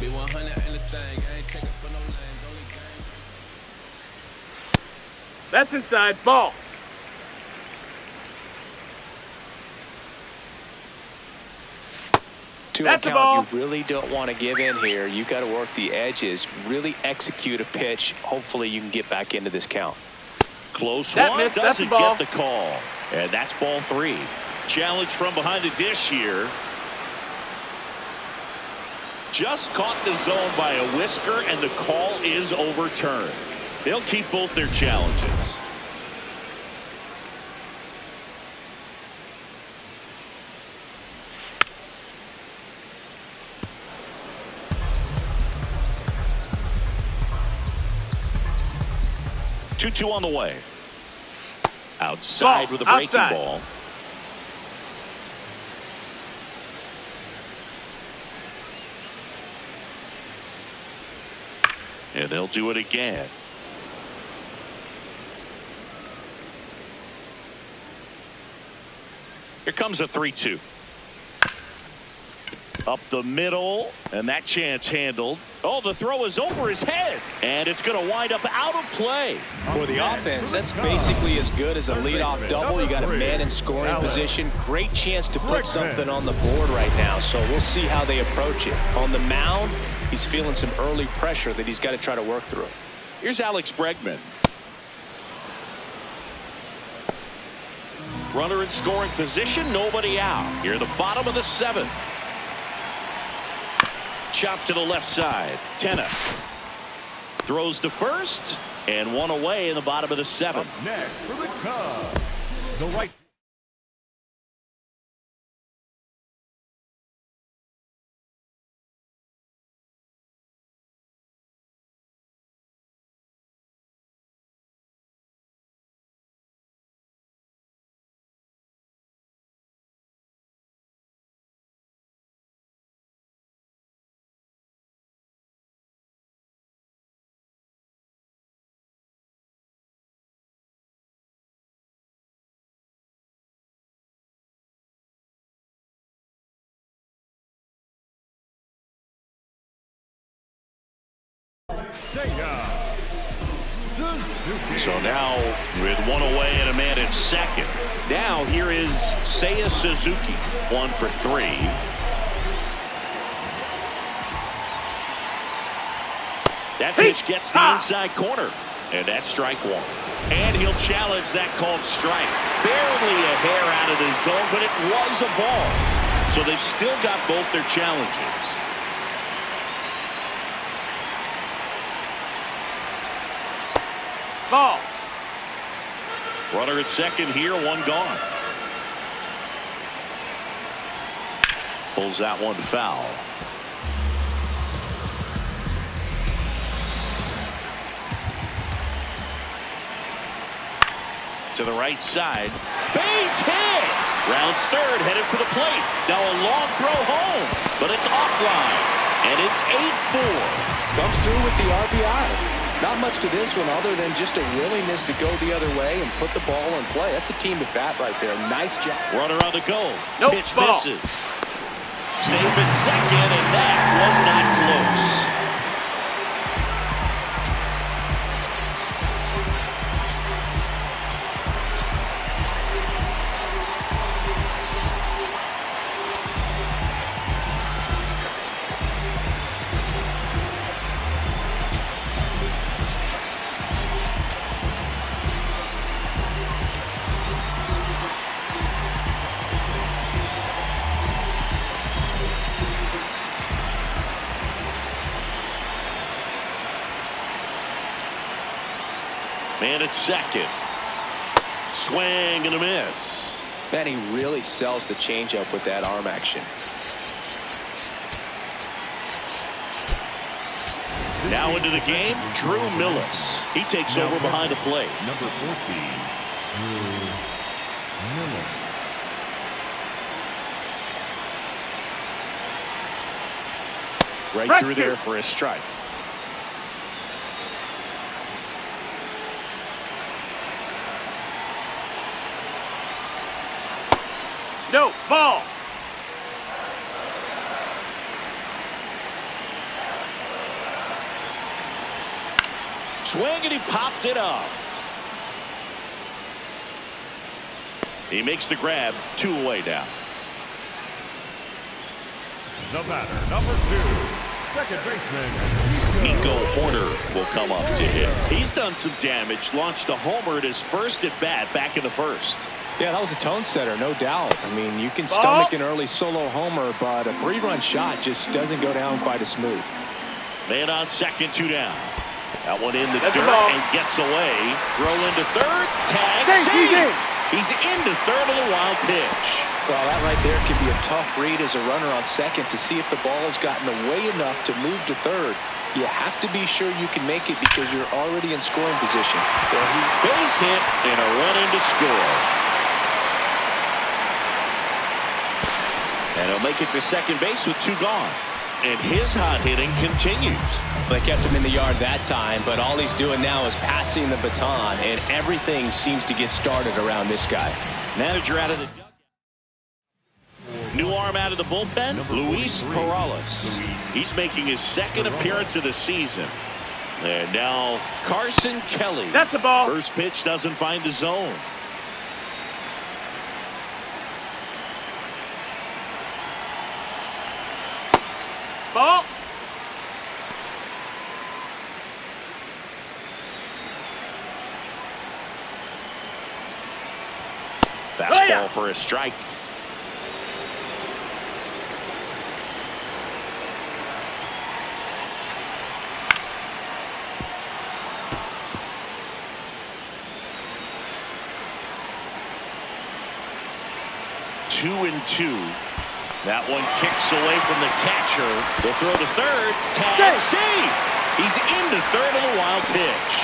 Be 100 ain't a thing. I ain't checking for no lanes. Only game. That's inside. Ball. To That's a account, ball. you really don't want to give in here. You got to work the edges, really execute a pitch. Hopefully you can get back into this count. Close That one, missed. That's doesn't a ball. get the call. And that's ball 3. Challenge from behind the dish here. Just caught the zone by a whisker, and the call is overturned. They'll keep both their challenges. Two on the way. Outside Ball. with a breaking Outside. ball. And they'll do it again. Here comes a 3-2. Up the middle, and that chance handled. Oh, the throw is over his head, and it's going to wind up out of play. For the offense, that's basically as good as a leadoff double. You got a man in scoring position. Great chance to put something on the board right now, so we'll see how they approach it. On the mound, he's feeling some early pressure that he's got to try to work through. Here's Alex Bregman. Runner in scoring position, nobody out. Here, the bottom of the 7th. Chop to the left side. Tenna throws to first, and one away in the bottom of the 7th. Next for the Cubs, the right So now with one away and a man at second. Now here is Seiya Suzuki, 1 for 3. That pitch gets the inside corner, and that's strike 1. And he'll challenge that called strike. Barely a hair out of the zone, but it was a ball. So they've still got both their challenges. Ball. Runner at second here, 1 gone. Pulls that one foul. To the right side. Base hit! Rounds third, headed for the plate. Now a long throw home, but it's offline. And it's 8-4. Comes through with the RBI. Not much to this one other than just a willingness to go the other way and put the ball in play. That's a team at bat right there. Nice job. Runner on the go. Nope, Pitch ball. misses. Safe at second, and that was not close. Man at second. Swing and a miss. Man, he really sells the changeup with that arm action. Now into the game, Drew Millis. He takes over behind the plate. Number 14, Drew Miller. Right through there for a strike. No, ball. Swing and he popped it up. He makes the grab, 2 away now. The batter, number 2, second baseman, Nico Horner will come up to hit. He's done some damage, launched a homer at his first at bat back in the first. Yeah, that was a tone setter, no doubt. I mean, you can stomach an early solo homer, but a 3-run shot just doesn't go down quite as smooth. Man on second, 2 down. That one in the That's a dirt ball. and gets away. Throw into third. Tag. Thank you, Save. Dave. He's into third of the wild pitch. Well, that right there can be a tough read as a runner on second to see if the ball has gotten away enough to move to third. You have to be sure you can make it because you're already in scoring position. Well, he base hit and a run in to score. And he'll make it to second base with 2 gone. And his hot hitting continues. They kept him in the yard that time, but all he's doing now is passing the baton, and everything seems to get started around this guy. Manager out of the dugout. New arm out of the bullpen, Luis Perales. He's making his second appearance of the season. And now Carson Kelly. That's a ball. First pitch doesn't find the zone. Ball. Fastball for a strike. Two and 2. That one kicks away from the catcher. They'll throw to third. Tag save. He's into third of the wild pitch.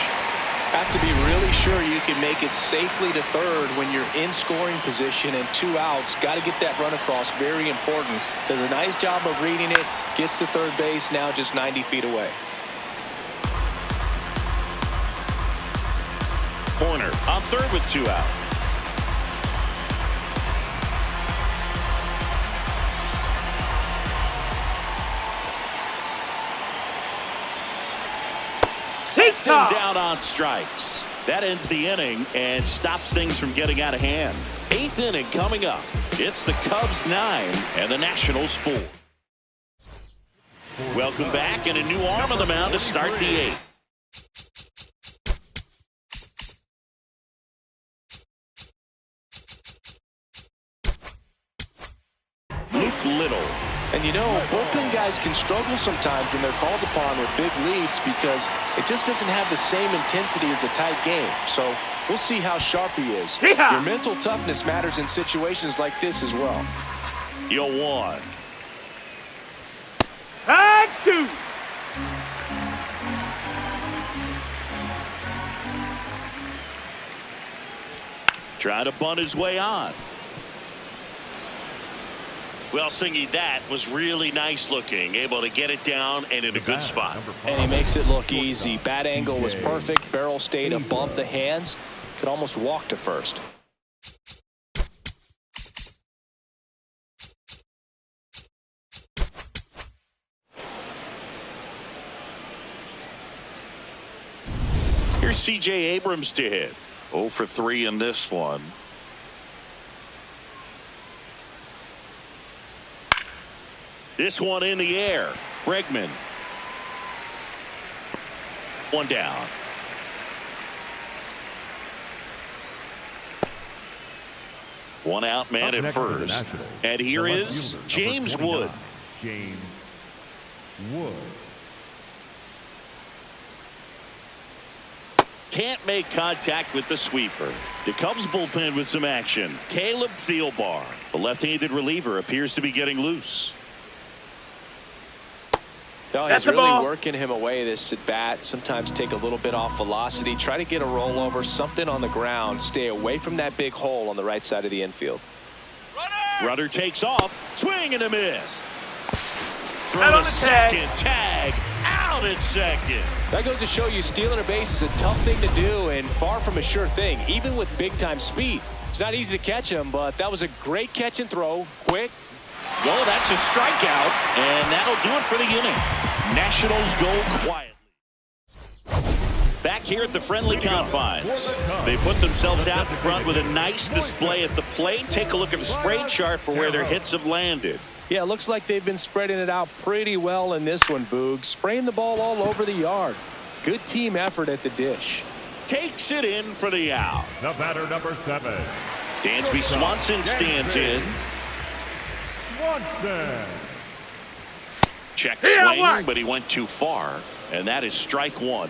Have to be really sure you can make it safely to third when you're in scoring position and 2 outs. Got to get that run across. Very important. Does a nice job of reading it. Gets to third base. Now just 90 feet away. Corner on third with 2 out. Gets him down on strikes. That ends the inning and stops things from getting out of hand. 8th inning coming up. It's the Cubs 9 and the Nationals 4. Welcome back, and a new arm on the mound to start the 8th. Little. And you know, bullpen guys can struggle sometimes when they're called upon with big leads because it just doesn't have the same intensity as a tight game. So we'll see how sharp he is. Your mental toughness matters in situations like this as well. You'll one. Tag 2. Trying to bunt his way on. Well, Singy, that was really nice looking. Able to get it down and in a good spot. And he makes it look easy. Bat angle was perfect. Barrel stayed above the hands. Could almost walk to first. Here's C.J. Abrams to hit. 0 for 3 in this one. This one in the air. Bregman. One down. One out man at first. And here is James Wood. James Wood. Can't make contact with the sweeper. The Cubs bullpen with some action. Caleb Thielbar, the left-handed reliever, appears to be getting loose. No, he's really working him away this at bat. Sometimes take a little bit off velocity. Try to get a rollover, something on the ground. Stay away from that big hole on the right side of the infield. Runner takes off. Swing and a miss. Out on the second. Tag. Out at second. That goes to show you stealing a base is a tough thing to do and far from a sure thing, even with big-time speed. It's not easy to catch him, but that was a great catch and throw. Quick. Well, that's a strikeout, and that'll do it for the inning. Nationals go quietly. Back here at the friendly confines. They put themselves out in front with a nice display at the plate. Take a look at the spray chart for where their hits have landed. Yeah, it looks like they've been spreading it out pretty well in this one, Boog. Spraying the ball all over the yard. Good team effort at the dish. Takes it in for the out. The batter, number 7. Dansby Swanson stands in. Swanson. Check swing, but he went too far, and that is strike one.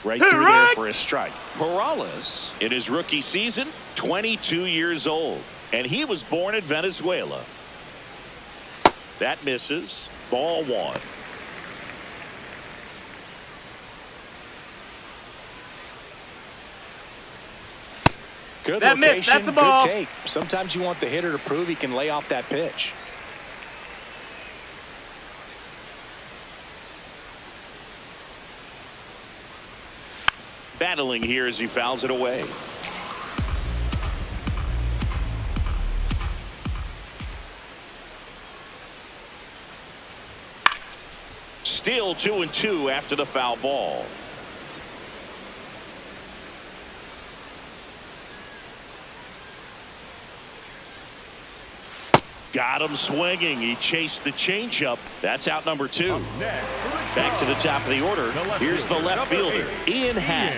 Right through there for a strike. Morales, in his rookie season, 22 years old, and he was born in Venezuela. That misses. Ball one. Good that location, miss, that's a ball. Good take. Sometimes you want the hitter to prove he can lay off that pitch. Battling here as he fouls it away. Still 2-2 after the foul ball. Got him swinging. He chased the changeup. That's out number 2. Back to the top of the order. Here's the left fielder, Ian Happ.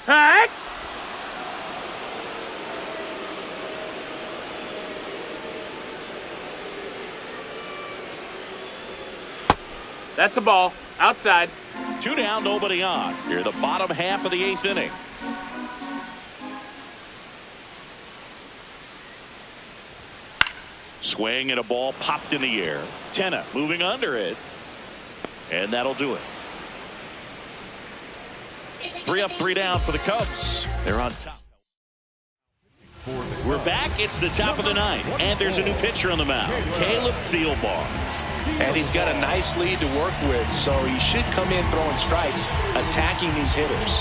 Hack. That's a ball. Outside. 2 down, nobody on. Here, the bottom half of the 8th inning. Swing and a ball popped in the air. Tenna moving under it. And that'll do it. 3 up, 3 down for the Cubs. They're on top. We're back. It's the top of the 9th. And there's a new pitcher on the mound. Caleb Thielbar. And he's got a nice lead to work with, so he should come in throwing strikes, attacking these hitters.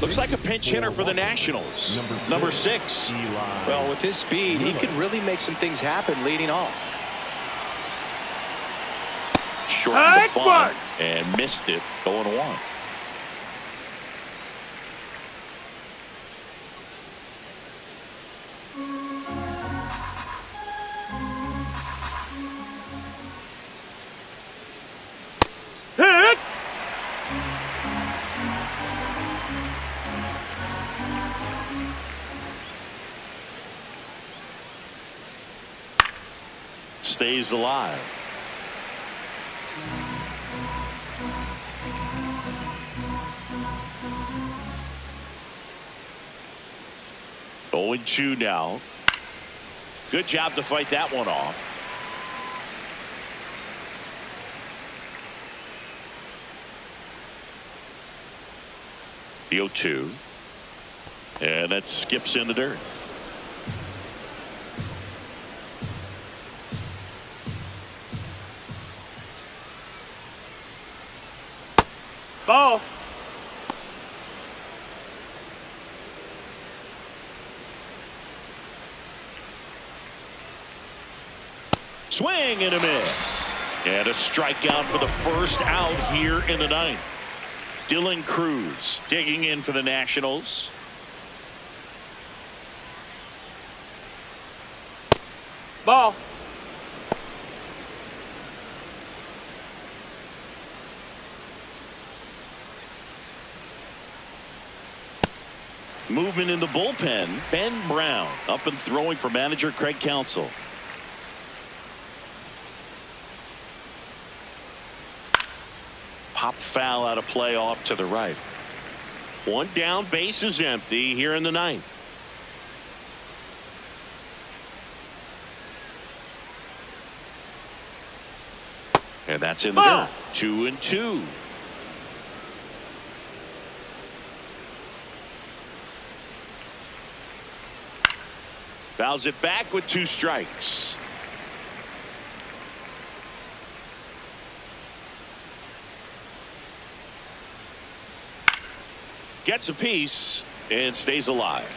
Looks like a pinch hitter for the Nationals. Number 6. Well, with his speed, he could really make some things happen leading off. Shortened the bunt and missed it, 0-1. Hit! Stays alive. Oh, and 2 now. Good job to fight that one off. The 0-2. And that skips in the dirt. Ball. Swing and a miss. And a strikeout for the first out here in the 9th. Dylan Cruz digging in for the Nationals. Ball. Movement in the bullpen. Ben Brown up and throwing for manager Craig Counsell. Pop foul out of play off to the right. 1 down, base is empty here in the 9th. And that's in the dirt. 2-2. Fouls it back with 2 strikes. Gets a piece and stays alive.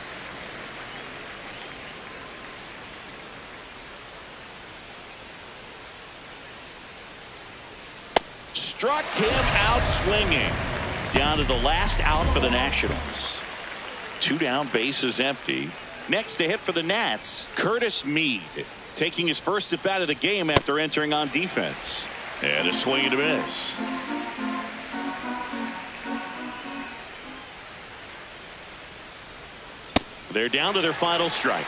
Struck him out swinging. Down to the last out for the Nationals. 2 down, base is empty. Next to hit for the Nats, Curtis Mead, taking his first at bat of the game after entering on defense. And a swing and a miss. They're down to their final strike.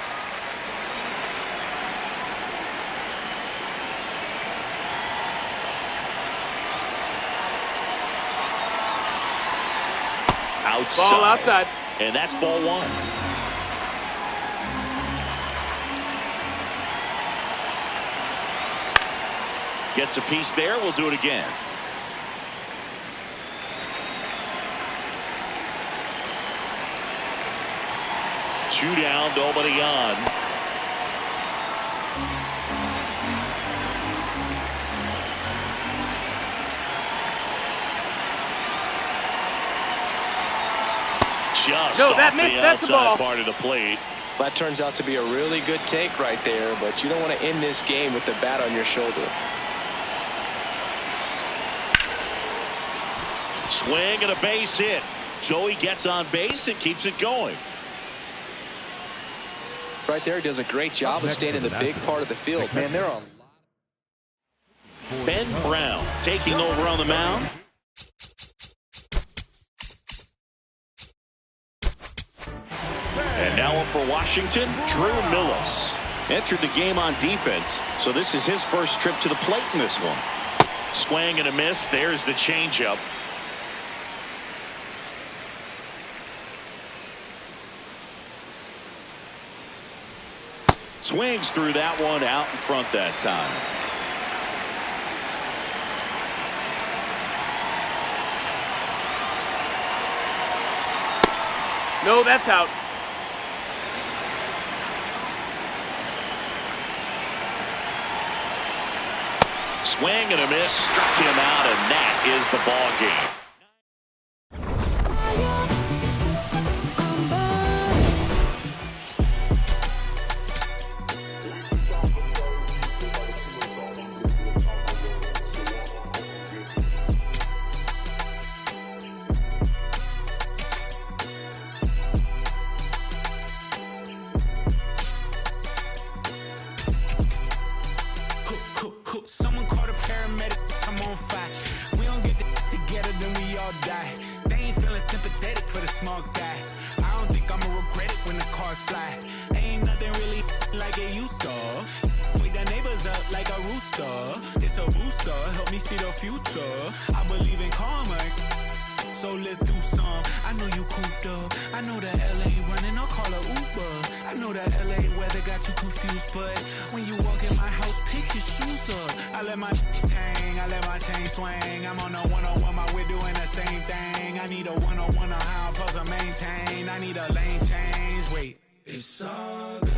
Outside. Ball outside. And that's ball 1. Gets a piece there. We'll do it again. Two down, nobody on. Just No, that off missed. the That's the outside ball. part of the plate. That turns out to be a really good take right there, but you don't want to end this game with the bat on your shoulder. Swing and a base hit. Joey gets on base and keeps it going. Right there, he does a great job of staying in the big part of the field. Man, there are Ben Brown taking over on the mound. And now up for Washington, Drew Millis. Entered the game on defense, so this is his first trip to the plate in this one. Swing and a miss. There's the changeup. Swings through that one out in front that time. No, that's out. Swing and a miss, struck him out, and that is the ball game. paramedic, I'm on fire. We don't get together, then we all die. They ain't feeling sympathetic for the small guy. I don't think I'ma regret it when the cars fly. Ain't nothing really like it used to. Wake the neighbors up like a rooster. It's a booster, help me see the future. I believe in karma, so let's do some. I know you cooped up. I know that LA running, I'll call a Uber. I know that LA weather got you confused, but when you walk in my house, pick your shoes up. I let my hang, I let my chain swing. I'm on a 101, my we're doing the same thing. I need a 101 on how I'm supposed to maintain. I need a lane change. Wait, it's all good.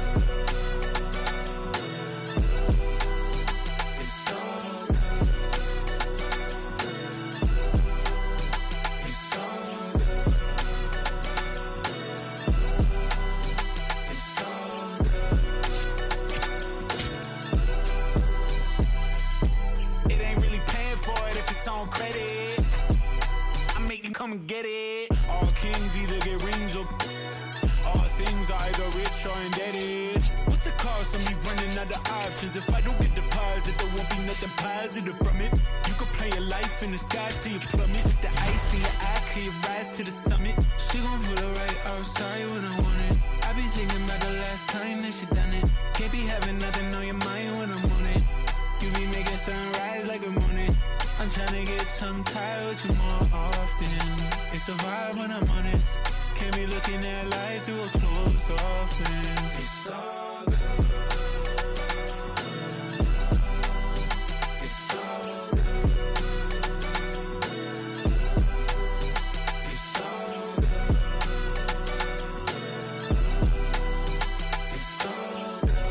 Come and get it. All kings either get rings or all things are either rich or indebted. What's the cost of me running out of options? If I don't get deposit, there won't be nothing positive from it. You could play your life in the sky till you plummet. The ice in your eye till you rise to the summit. She gon' put it right outside when I want it. I be thinking about the last time that she done it. Can't be having nothing on your mind when I'm on it. You be making sunrise like a morning. I'm tryna get tongue-tied with you more often. It's a vibe when I'm honest. Can't be looking at life through a closed off lens. It's all good. It's all good. It's all good. It's all good.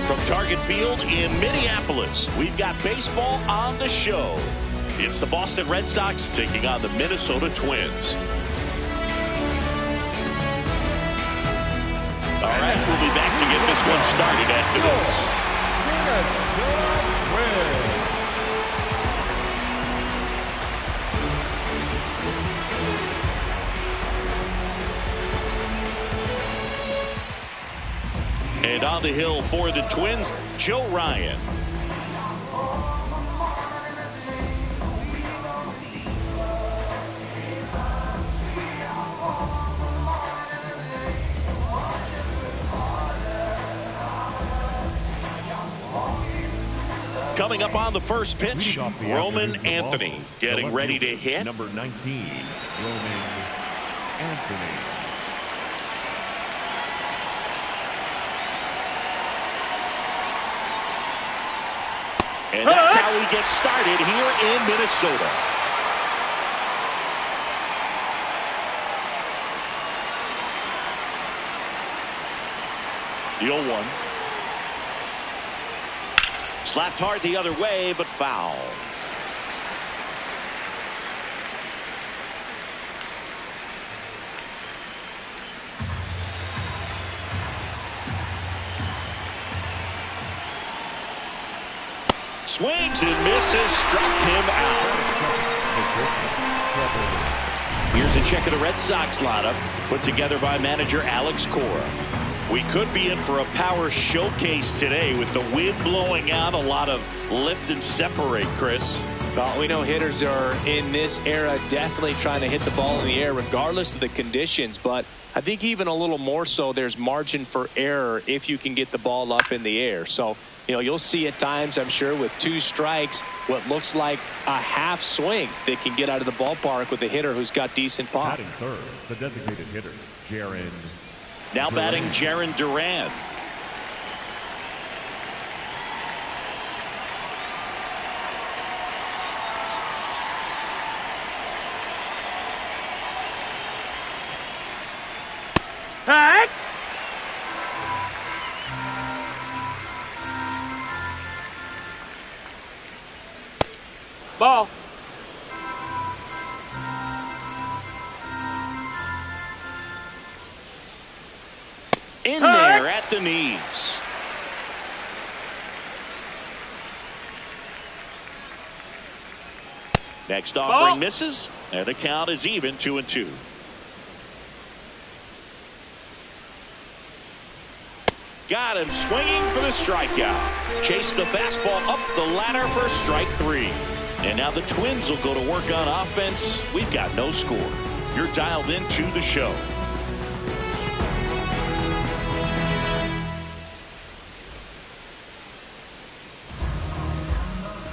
From Target Field in Minneapolis, we've got baseball on the show. It's the Boston Red Sox taking on the Minnesota Twins. All right, we'll be back to get this one started after this. And on the hill for the Twins, Joe Ryan. Coming up on the first pitch, Leading off the Roman afternoon, the Anthony ball, getting the ready to left hit. Number 19, Roman Anthony. And that's how he gets started here in Minnesota. The 0-1. Slapped hard the other way, but foul. Swings and misses, struck him out. Here's a check of the Red Sox lineup, put together by manager Alex Cora. We could be in for a power showcase today with the wind blowing out, a lot of lift and separate, Chris. Well, we know hitters are in this era definitely trying to hit the ball in the air regardless of the conditions, but I think even a little more so there's margin for error if you can get the ball up in the air. So, you know, you'll see at times, I'm sure, with 2 strikes, what looks like a half swing that can get out of the ballpark with a hitter who's got decent pop. Batting third, the designated hitter, Jaron. Now batting Jaron Duran. Hey! Ball. In there at the knees. Next offering misses, and the count is even 2-2. Got him swinging for the strikeout. Chase the fastball up the ladder for strike 3. And now the Twins will go to work on offense. We've got no score. You're dialed into the show.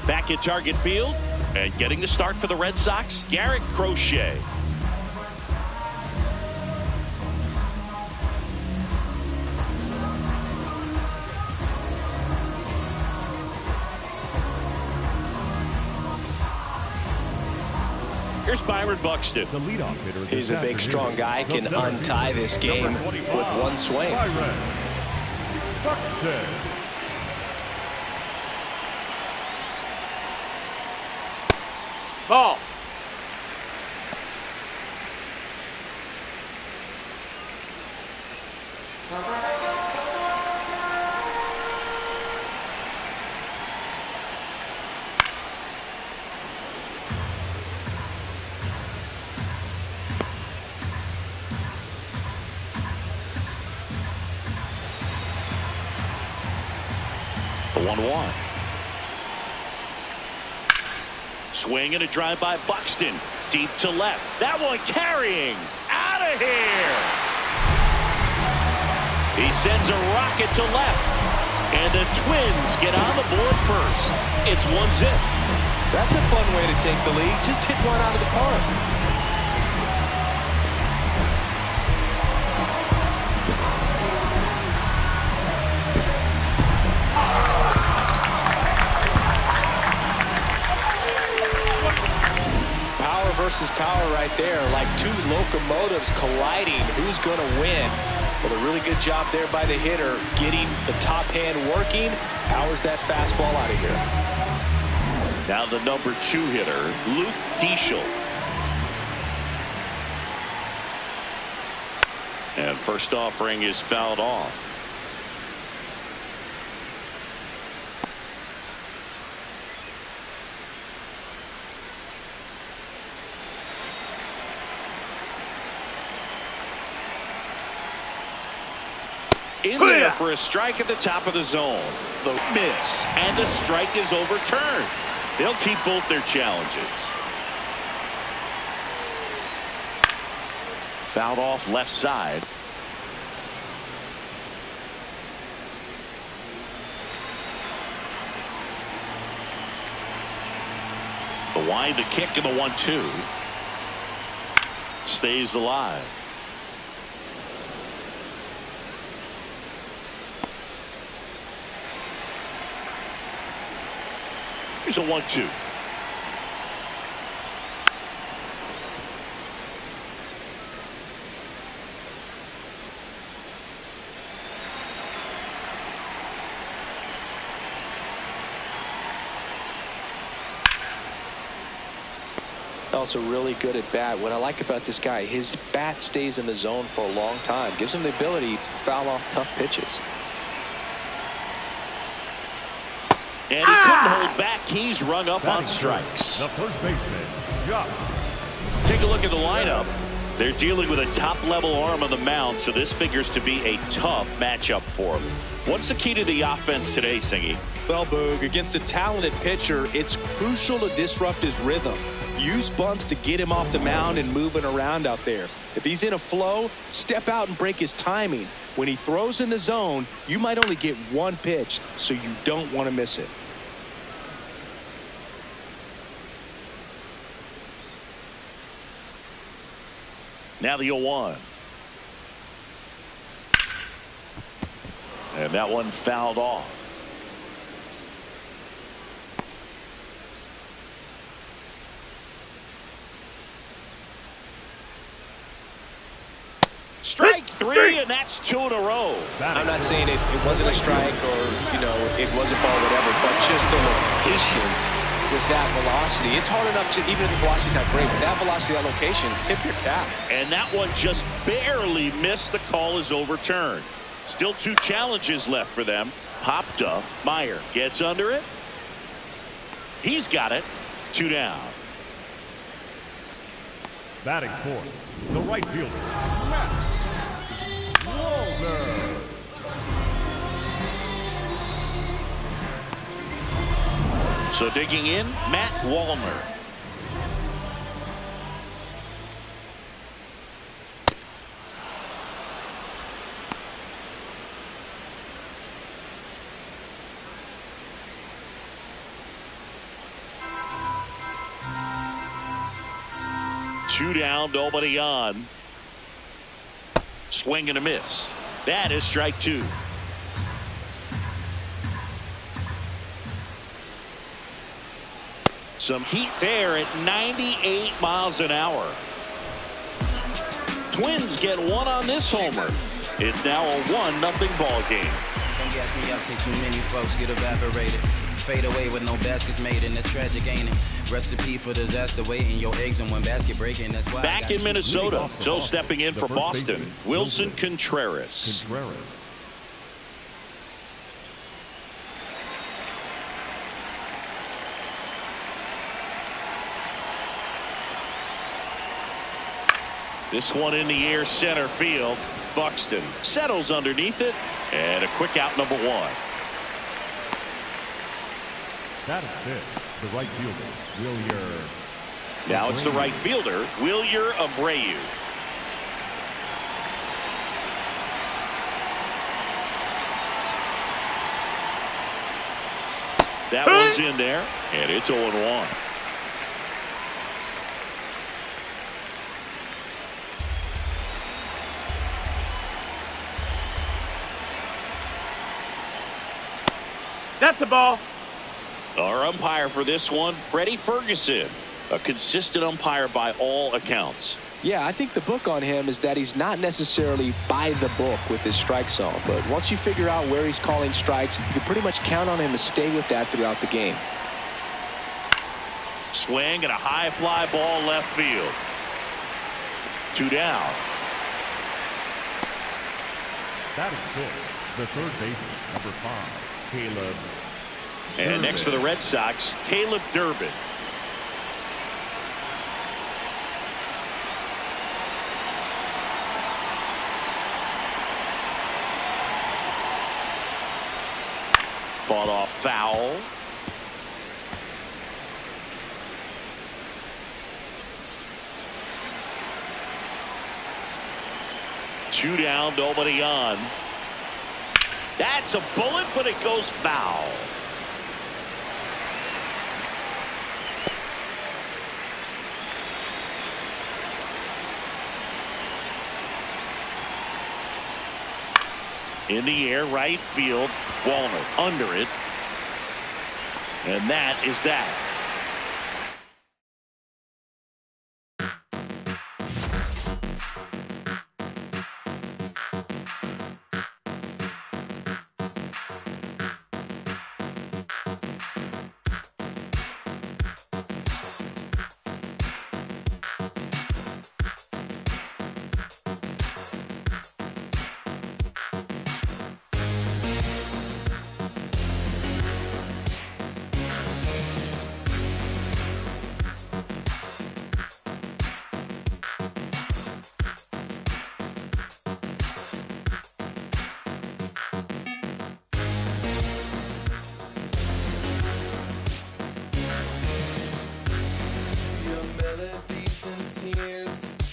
Back at Target Field and getting the start for the Red Sox, Garrett Crochet. Here's Byron Buxton. The leadoff hitter. He's a big, strong guy, can untie this game with one swing. Byron Buxton. Ball. The 1-1. Swing and a drive by Buxton. Deep to left. That one carrying. Out of here. He sends a rocket to left. And the Twins get on the board first. It's 1-0. That's a fun way to take the lead. Just hit one out of the park. Versus power right there, like 2 locomotives colliding. Who's going to win? Well, a really good job there by the hitter, getting the top hand working. Powers that fastball out of here. Now the number 2 hitter, Luke Keeschel. And first offering is fouled off. In there for a strike at the top of the zone. The miss, and the strike is overturned. They'll keep both their challenges. Fouled off left side. Wind the kick in the 1-2. Stays alive. Here's a 1-2. Also really good at bat. What I like about this guy, his bat stays in the zone for a long time. Gives him the ability to foul off tough pitches. And he couldn't hold back. He's rung up on strikes. The first baseman, Josh. Take a look at the lineup. They're dealing with a top-level arm on the mound, so this figures to be a tough matchup for him. What's the key to the offense today, Singy? Well, Boog, against a talented pitcher, it's crucial to disrupt his rhythm. Use bunts to get him off the mound and moving around out there. If he's in a flow, step out and break his timing. When he throws in the zone, you might only get one pitch, so you don't want to miss it. Now the 0-1. And that one fouled off. Strike three, and that's 2 in a row. I'm not saying it wasn't a strike or, you know, it wasn't ball, whatever, but just the location with that velocity. It's hard enough to, even if the velocity's not great, with that velocity, that location, tip your cap. And that one just barely missed. The call is overturned. Still 2 challenges left for them. Popped up. Meyer gets under it. He's got it. 2 down. Batting fourth, the right fielder, Matt Walner. So digging in, Matt Walner. Two down, nobody on. Swing and a miss. That is strike 2. Some heat there at 98 miles an hour. Twins get one on this homer. It's now a 1-0 ball game. Don't gas me up, say too many folks get evaporated. Fade away with no baskets made, and that's tragic, ain't it? Recipe for disaster, waiting your eggs in one basket breaking. That's why. Back in Minnesota, so stepping in for Boston, Wilson Contreras. This one in the air, center field. Buxton settles underneath it, and a quick out, number 1. That is it. The right fielder, Wilyer. Now it's the right fielder, Wilyer Abreu. That one's in there, and it's 0-1. That's a ball. Our umpire for this one, Freddie Ferguson, a consistent umpire by all accounts. Yeah, I think the book on him is that he's not necessarily by the book with his strike zone, but once you figure out where he's calling strikes, you can pretty much count on him to stay with that throughout the game. Swing and a high fly ball left field. 2 down. That is good. The third baseman, number 5, Caleb. And next for the Red Sox, Caleb Durbin. Fought off foul. Two down, nobody on. That's a bullet, but it goes foul. In the air, right field. Walner under it. And that is that.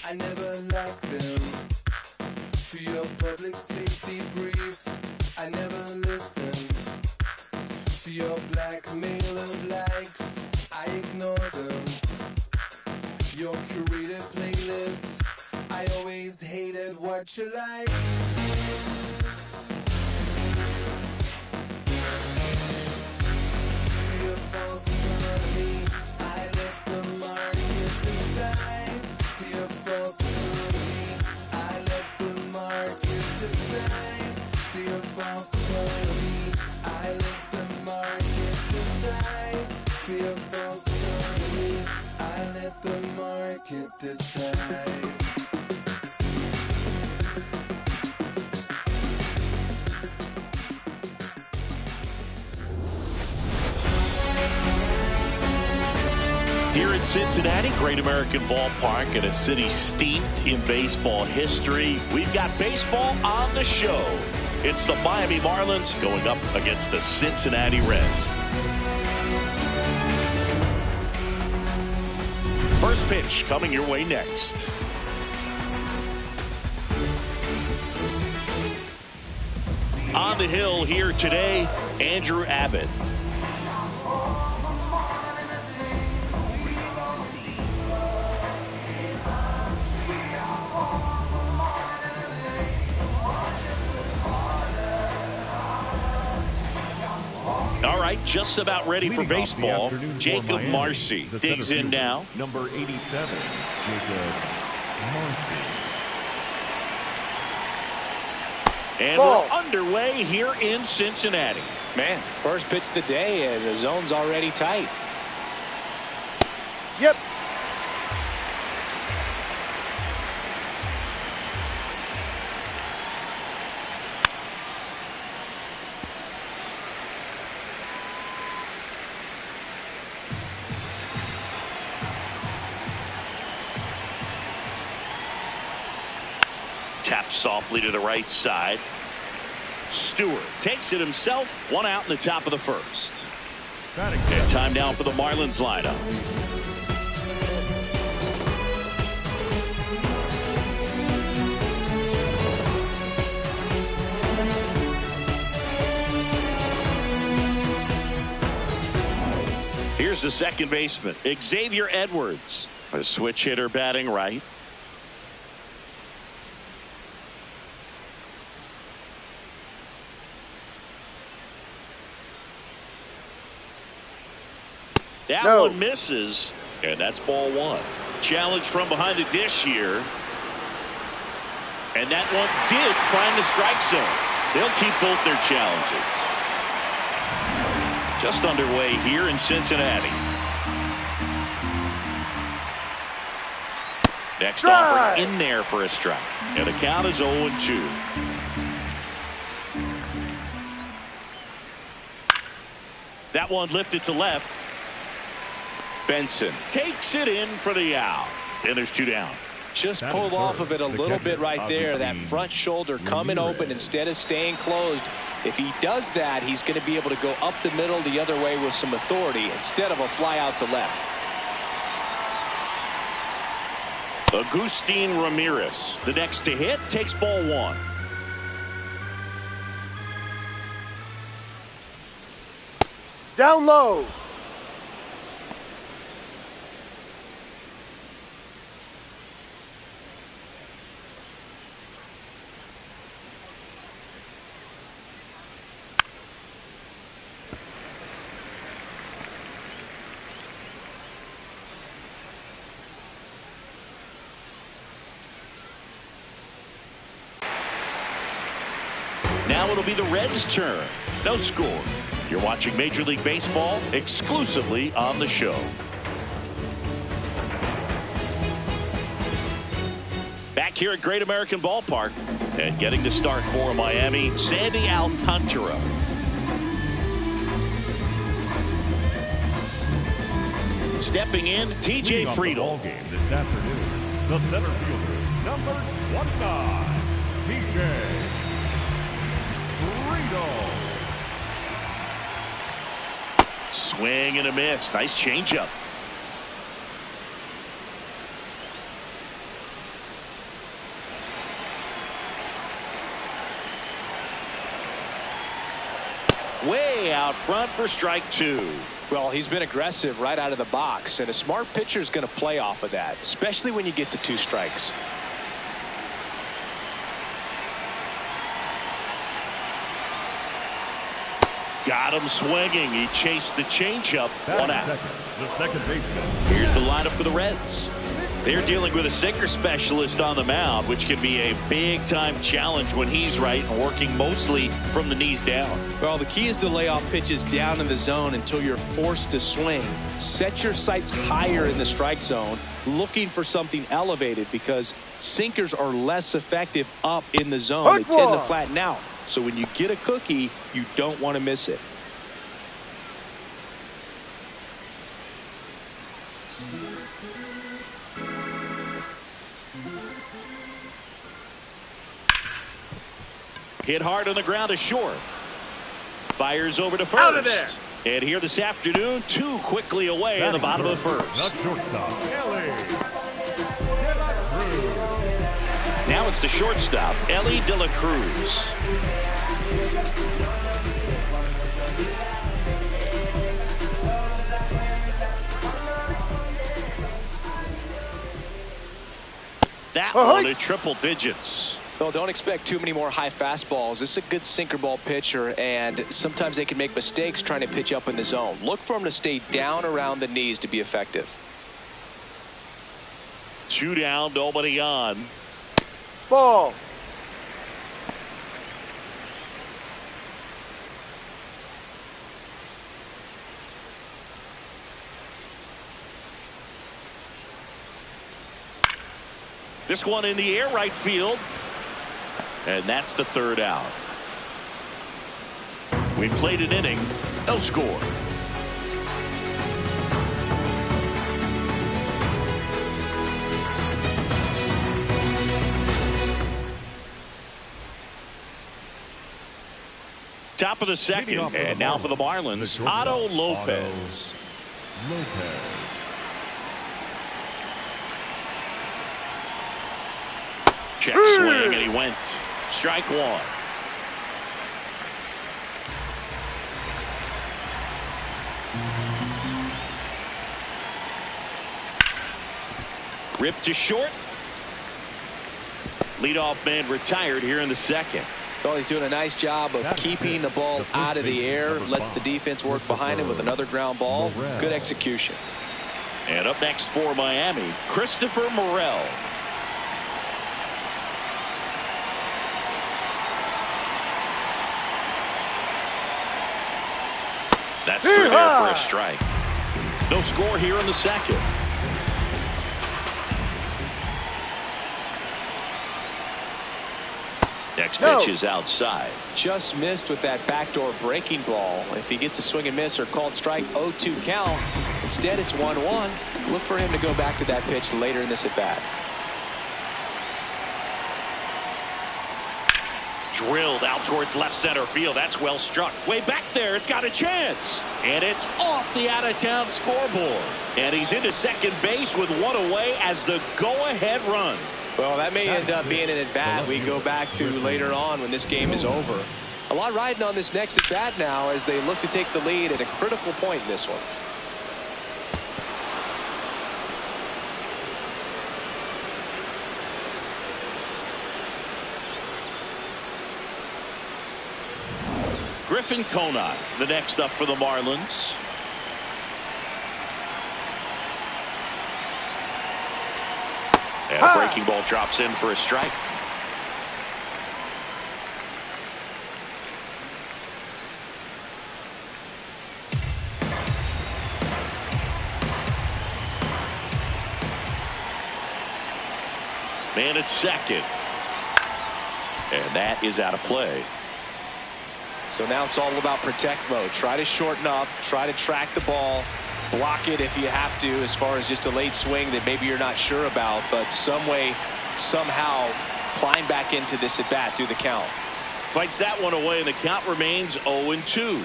I never like them. To your public safety brief, I never listen. To your blackmail of likes, I ignore them. Your curated playlist, I always hated what you like. To your false economy, I let the market decide. To your false economy, I let the market decide. To your false economy, I let the market decide. To your false economy, I let the market decide. Here in Cincinnati, Great American Ballpark, in a city steeped in baseball history. We've got baseball on the show. It's the Miami Marlins going up against the Cincinnati Reds. First pitch coming your way next. On the hill here today, Andrew Abbott. All right, just about ready for baseball. Jacob Marcy digs in now. Number 87, Jacob Marcy. And we're underway here in Cincinnati. Man, first pitch of the day, and the zone's already tight. Yep. Taps softly to the right side. Stewart takes it himself. One out in the top of the first. And time now for the Marlins lineup. Here's the second baseman, Xavier Edwards. A switch hitter batting right. That one misses, and that's ball one. Challenge from behind the dish here. And that one did find the strike zone. They'll keep both their challenges. Just underway here in Cincinnati. Next offer in there for a strike. And the count is 0-2. That one lifted to left. Benson takes it in for the out. And there's two down. Just pulled off of it a little bit right there. That front shoulder coming open instead of staying closed. If he does that, he's going to be able to go up the middle the other way with some authority instead of a fly out to left. Agustin Ramirez, the next to hit, takes ball one. Down low. Now it'll be the Reds' turn. No score. You're watching Major League Baseball exclusively on the show. Back here at Great American Ballpark, and getting to start for Miami, Sandy Alcantara. Stepping in, TJ Friedl. Game this afternoon, the center fielder, number 29, TJ Friedl. Swing and a miss. Nice changeup. Way out front for strike 2. Well, he's been aggressive right out of the box, and a smart pitcher is going to play off of that, especially when you get to 2 strikes. Got him swinging. He chased the changeup. 1 out. The second baseman. Here's the lineup for the Reds. They're dealing with a sinker specialist on the mound, which can be a big-time challenge when he's right and working mostly from the knees down. Well, the key is to lay off pitches down in the zone until you're forced to swing. Set your sights higher in the strike zone, looking for something elevated, because sinkers are less effective up in the zone. They tend to flatten out. So when you get a cookie, you don't want to miss it. Hit hard on the ground to short. Fires over to first. Out of there. And here this afternoon, 2 quickly away in the bottom of the first. The shortstop, Ellie. Now it's the shortstop, Ellie De La Cruz. That one at triple digits. Well, don't expect too many more high fastballs. This is a good sinker ball pitcher, and sometimes they can make mistakes trying to pitch up in the zone. Look for him to stay down around the knees to be effective. 2 down, nobody on. Ball. This one in the air, right field. And that's the 3rd out. We played an inning, no score. Top of the second, and now for the Marlins, Otto Lopez. Check swing, and he went. Strike 1. Ripped to short. Leadoff man retired here in the second. Well, he's doing a nice job of keeping the ball out of the air. Lets the defense work behind him with another ground ball. Good execution. And up next for Miami, Christopher Morel. That's through there for a strike. No score here in the second. Next pitch is outside. Just missed with that backdoor breaking ball. If he gets a swing and miss or called strike, 0-2 count. Instead, it's 1-1. Look for him to go back to that pitch later in this at bat. Drilled out towards left center field. That's well struck. Way back there. It's got a chance. And it's off the out-of-town scoreboard. And he's into second base with 1 away as the go-ahead run. Well, that may end up being an at-bat we go back to later on when this game is over. A lot riding on this next at-bat now as they look to take the lead at a critical point in this one. Griffin Conant, the next up for the Marlins. And a breaking ball drops in for a strike. Man at second. And that is out of play. So now it's all about protect mode. Try to shorten up, try to track the ball, block it if you have to, as far as just a late swing that maybe you're not sure about, but some way, somehow climb back into this at bat through the count. Fights that one away, and the count remains 0-2.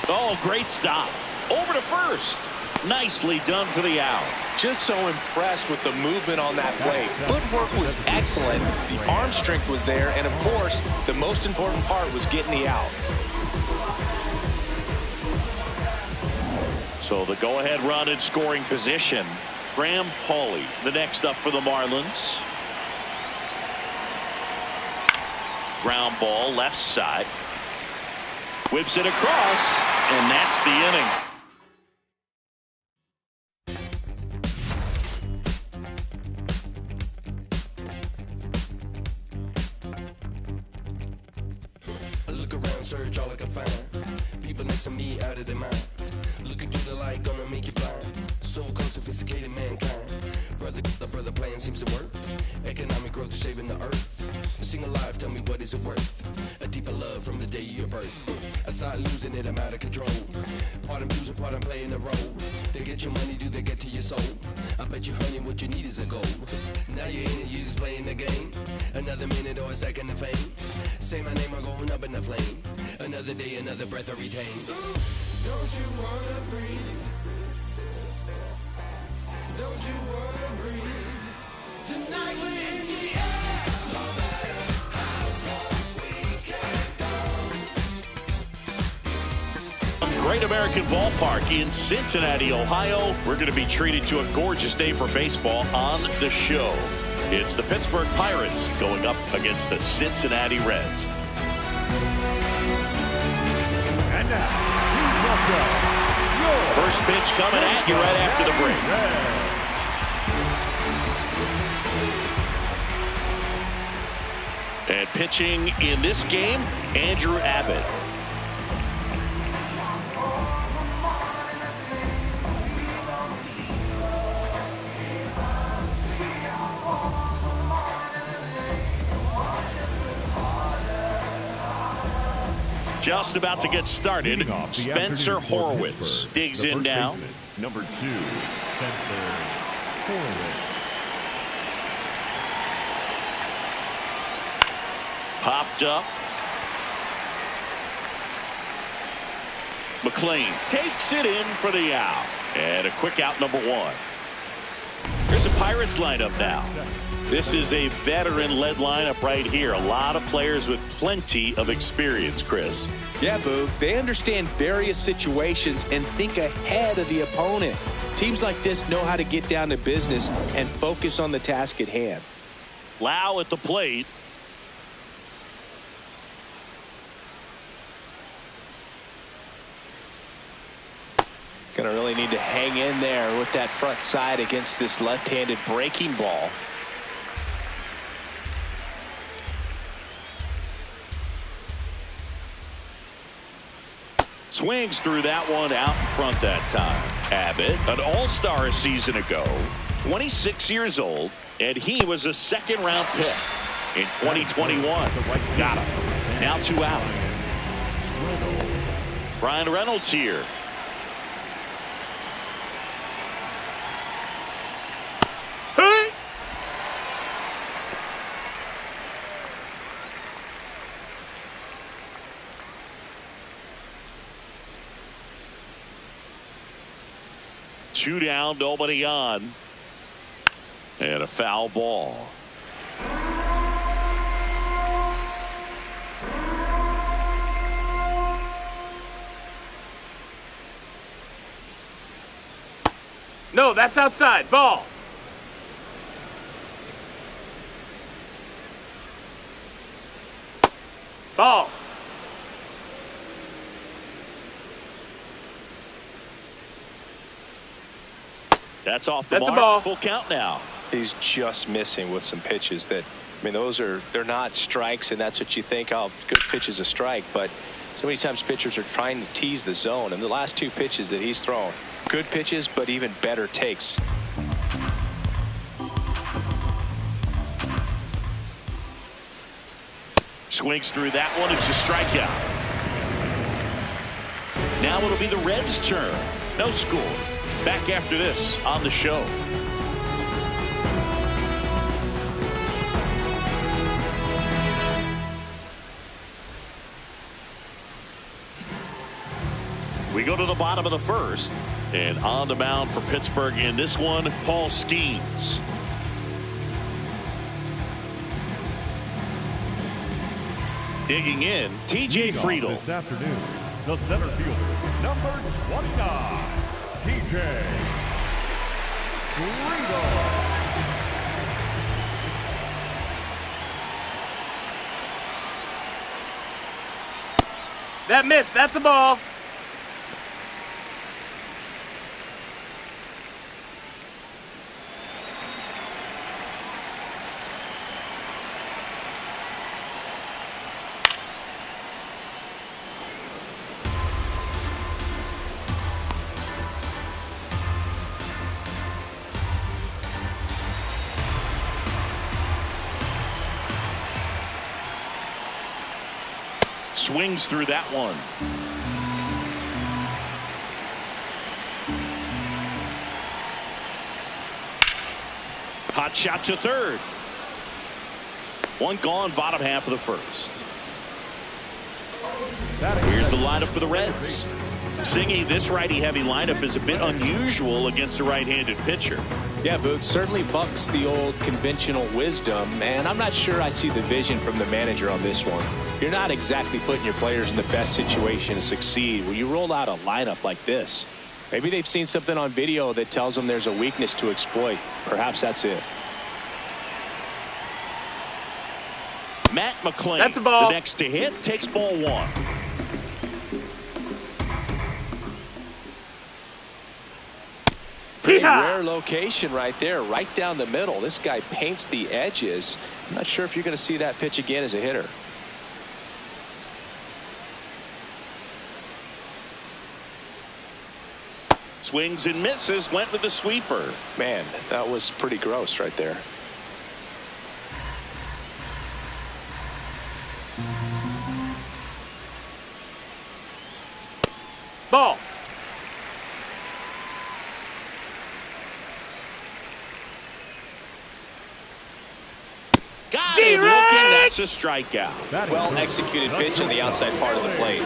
Oh, great stop. Over to first. Nicely done for the out. Just so impressed with the movement on that play. Footwork was excellent. The arm strength was there. And, of course, the most important part was getting the out. So the go-ahead run in scoring position. Graham Pauley, the next up for the Marlins. Ground ball, left side. Whips it across, and that's the inning. I look around, search all I can find. People next to me out of their mind. Looking through the light, gonna make you blind. So-called sophisticated mankind. Brother plan seems to work. Economic growth is saving the earth. Sing alive, tell me what is it worth? A deeper love from the day of your birth. I start losing it, I'm out of control. Part I'm choosing, part I'm playing the role. They get your money, do they get to your soul? I bet you, honey, what you need is a goal. Now you're in it, you just playing the game. Another minute or a second of fame. Say my name, I'm going up in the flame. Another day, another breath I retain. Don't you wanna breathe? Don't you wanna breathe? Tonight we're in the air. No matter how long we can go. Great American Ballpark in Cincinnati, Ohio. We're going to be treated to a gorgeous day for baseball on the show. It's the Pittsburgh Pirates going up against the Cincinnati Reds. And now, first pitch coming at you right after the break. And pitching in this game, Andrew Abbott. Just about to get started. Spencer Horwitz digs in now. Number 2, Spencer Horwitz. Popped up. McLean takes it in for the out. And a quick out, number 1. Here's the Pirates lineup now. This is a veteran-led lineup right here. A lot of players with plenty of experience, Chris. Yeah, Boo. They understand various situations and think ahead of the opponent. Teams like this know how to get down to business and focus on the task at hand. Lau at the plate. Going to really need to hang in there with that front side against this left-handed breaking ball. Swings through that one out in front that time. Abbott, an all-star a season ago, 26 years old, and he was a second-round pick in 2021. Got him. Now 2 out. Brian Reynolds here. Hey! Two down, nobody on. And a foul ball. No, that's outside. Ball. Ball. That's off the That's a mark. ball. Full count now. He's just missing with some pitches that, I mean, they're not strikes, and that's what you think, oh, good pitch is a strike, but So many times pitchers are trying to tease the zone, and the last 2 pitches that he's thrown, good pitches, but even better takes. Swings through that one. It's a strikeout. Now it'll be the Reds' turn. No score. Back after this on the show. We go to the bottom of the first, and on the mound for Pittsburgh in this one, Paul Skeens. Digging in, TJ Friedl. This afternoon, the center fielder, number 29, TJ Friedl. That missed. That's a ball. Swings through that one. Hot shot to third. One gone, bottom half of the first. Here's the lineup for the Reds. Singy, this righty-heavy lineup is a bit unusual against a right-handed pitcher. Yeah, Boog, certainly bucks the old conventional wisdom, and I'm not sure I see the vision from the manager on this one. You're not exactly putting your players in the best situation to succeed when you roll out a lineup like this. Maybe they've seen something on video that tells them there's a weakness to exploit. Perhaps that's it. Matt McClain, that's a ball. The next to hit, takes ball 1. Pretty rare location right there, right down the middle. This guy paints the edges. I'm not sure if you're going to see that pitch again as a hitter. Swings and misses, went with the sweeper. Man, that was pretty gross right there. Ball. Got him looking. That's a strikeout. Well executed pitch on the outside part of the plate.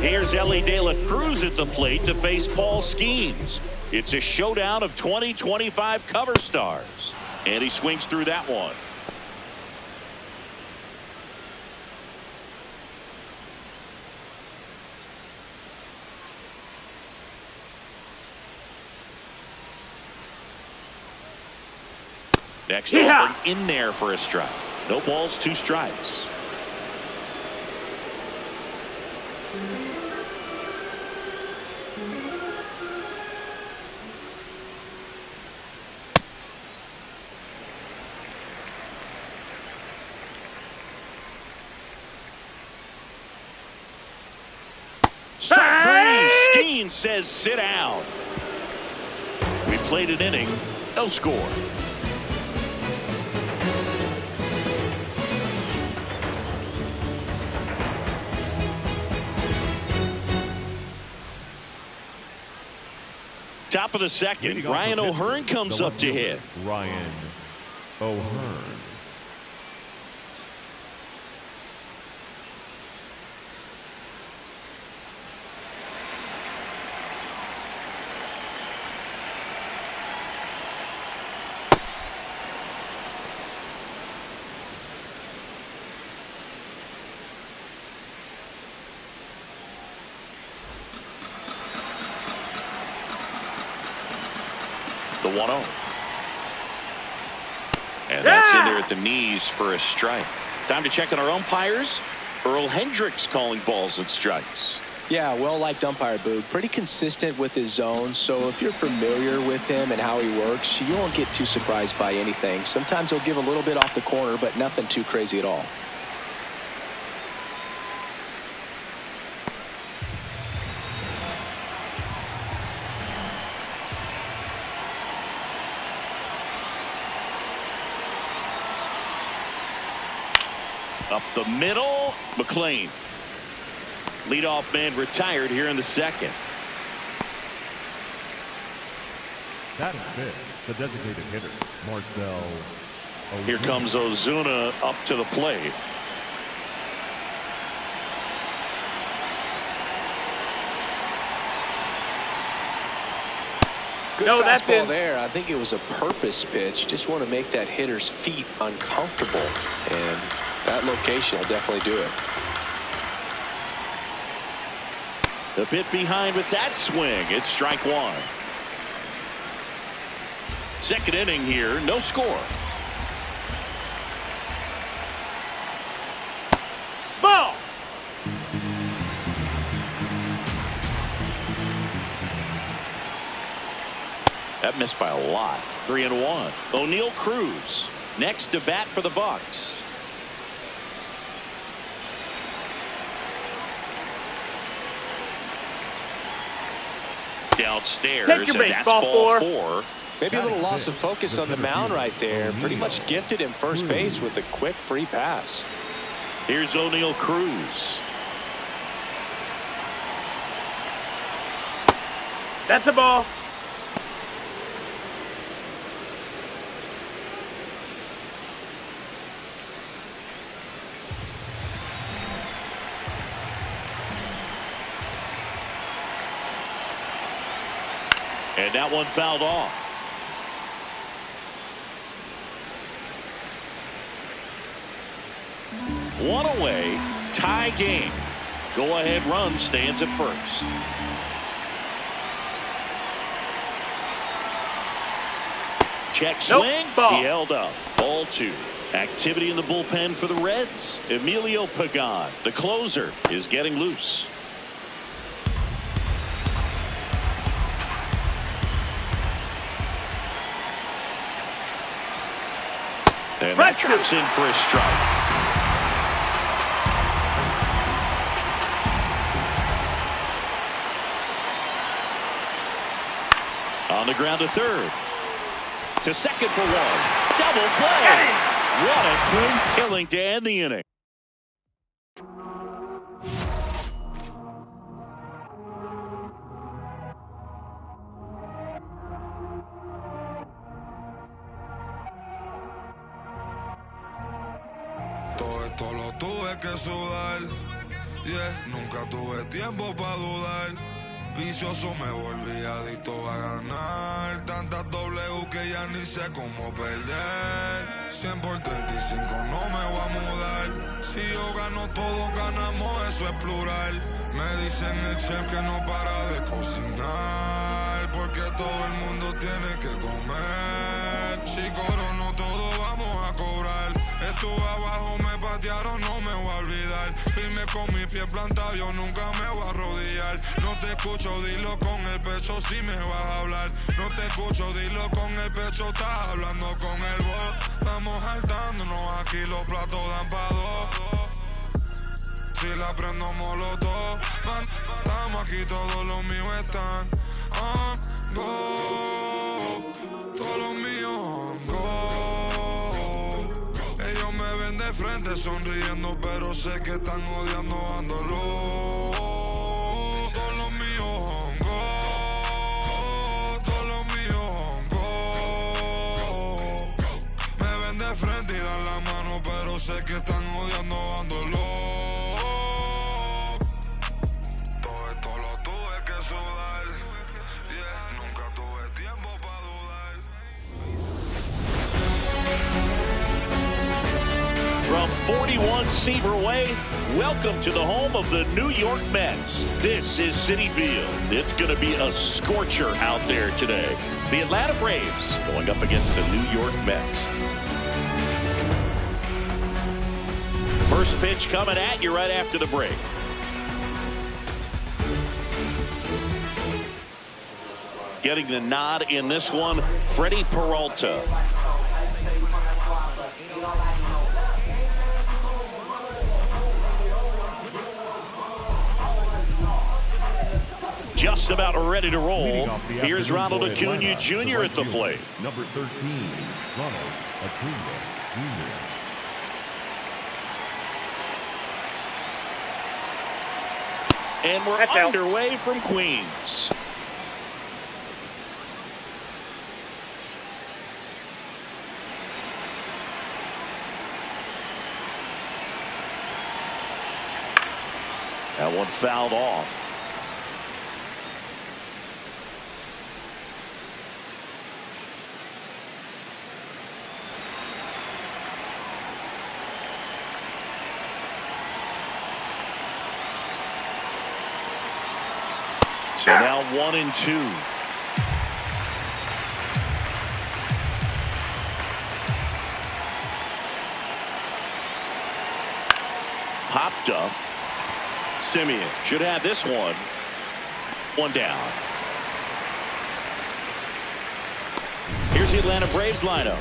Here's Ellie De La Cruz at the plate to face Paul Skeens. It's a showdown of 2025 cover stars. And he swings through that one. Next offering in there for a strike. No balls, 2 strikes. Strike 3. Skeens says sit down. We played an inning. No score. Top of the second, Ryan O'Hearn comes up to hit. Ryan O'Hearn. The 1-0. And that's in there at the knees for a strike. Time to check on our umpires. Earl Hendricks calling balls and strikes. Yeah, well-liked umpire, Boog. Pretty consistent with his zone, so if you're familiar with him and how he works, you won't get too surprised by anything. Sometimes he'll give a little bit off the corner, but nothing too crazy at all. Up the middle, McLean. Leadoff man retired here in the second. That is fifth, the designated hitter, Marcel. Here comes Ozuna up to the plate. Good No, that's fastball in. there. I think it was a purpose pitch. Just want to make that hitter's feet uncomfortable. And that location will definitely do it. A bit behind with that swing. It's strike one. Second inning here, no score. Ball. That missed by a lot. 3-1. O'Neal Cruz next to bat for the Bucks. Downstairs, Take your and base, that's ball ball four. four. Maybe a little loss of focus on the mound right there. Pretty much gifted him first base with a quick free pass. Here's O'Neal Cruz. That's a ball. And that one fouled off. One away, tie game. Go ahead run stands at first. Check swing. Nope, ball. He held up. Ball two. Activity in the bullpen for the Reds. Emilio Pagan, the closer, is getting loose. And that drops in for a strike. On the ground to third. To second for one. Double play. What a clean killing to end the inning. Todo esto lo tuve que sudar, yeah, nunca tuve tiempo para dudar. Vicioso me volví adicto a ganar. Tantas W que ya ni sé cómo perder. 100 por 35 no me voy a mudar. Si yo gano todos ganamos, eso es plural. Me dicen el chef que no para de cocinar, porque todo el mundo tiene que comer. Si corono todo vamos a cobrar. Estuve abajo, me patearon, no me voy a olvidar. Firme con mi pie plantado, yo nunca me voy a arrodillar. No te escucho, dilo con el pecho si me vas a hablar. No te escucho, dilo con el pecho, estás hablando con el voz. Estamos saltándonos, aquí los platos dan pa' dos. Si la prendo molotov, man, estamos aquí, todos los míos están on go. Todos los míos on go. Ellos me ven de frente sonriendo, pero sé que están odiando dándolo. Todos los míos on go. Todos los míos on go. Me ven de frente y dan la mano, pero sé que están odiando dándolo. Todo esto lo tuve que sudar, yeah, nunca tuve tiempo para dudar. From 41 Seaver Way, welcome to the home of the New York Mets. This is Citi Field. It's going to be a scorcher out there today. The Atlanta Braves going up against the New York Mets. First pitch coming at you right after the break. Getting the nod in this one, Freddie Peralta. Just about ready to roll. Here's Ronald Acuna Jr. at the plate. Number 13, Ronald Acuna Jr. And we're underway from Queens. That one fouled off. So now 1-2. Popped up. Simeon should have this one. One down. Here's the Atlanta Braves lineup.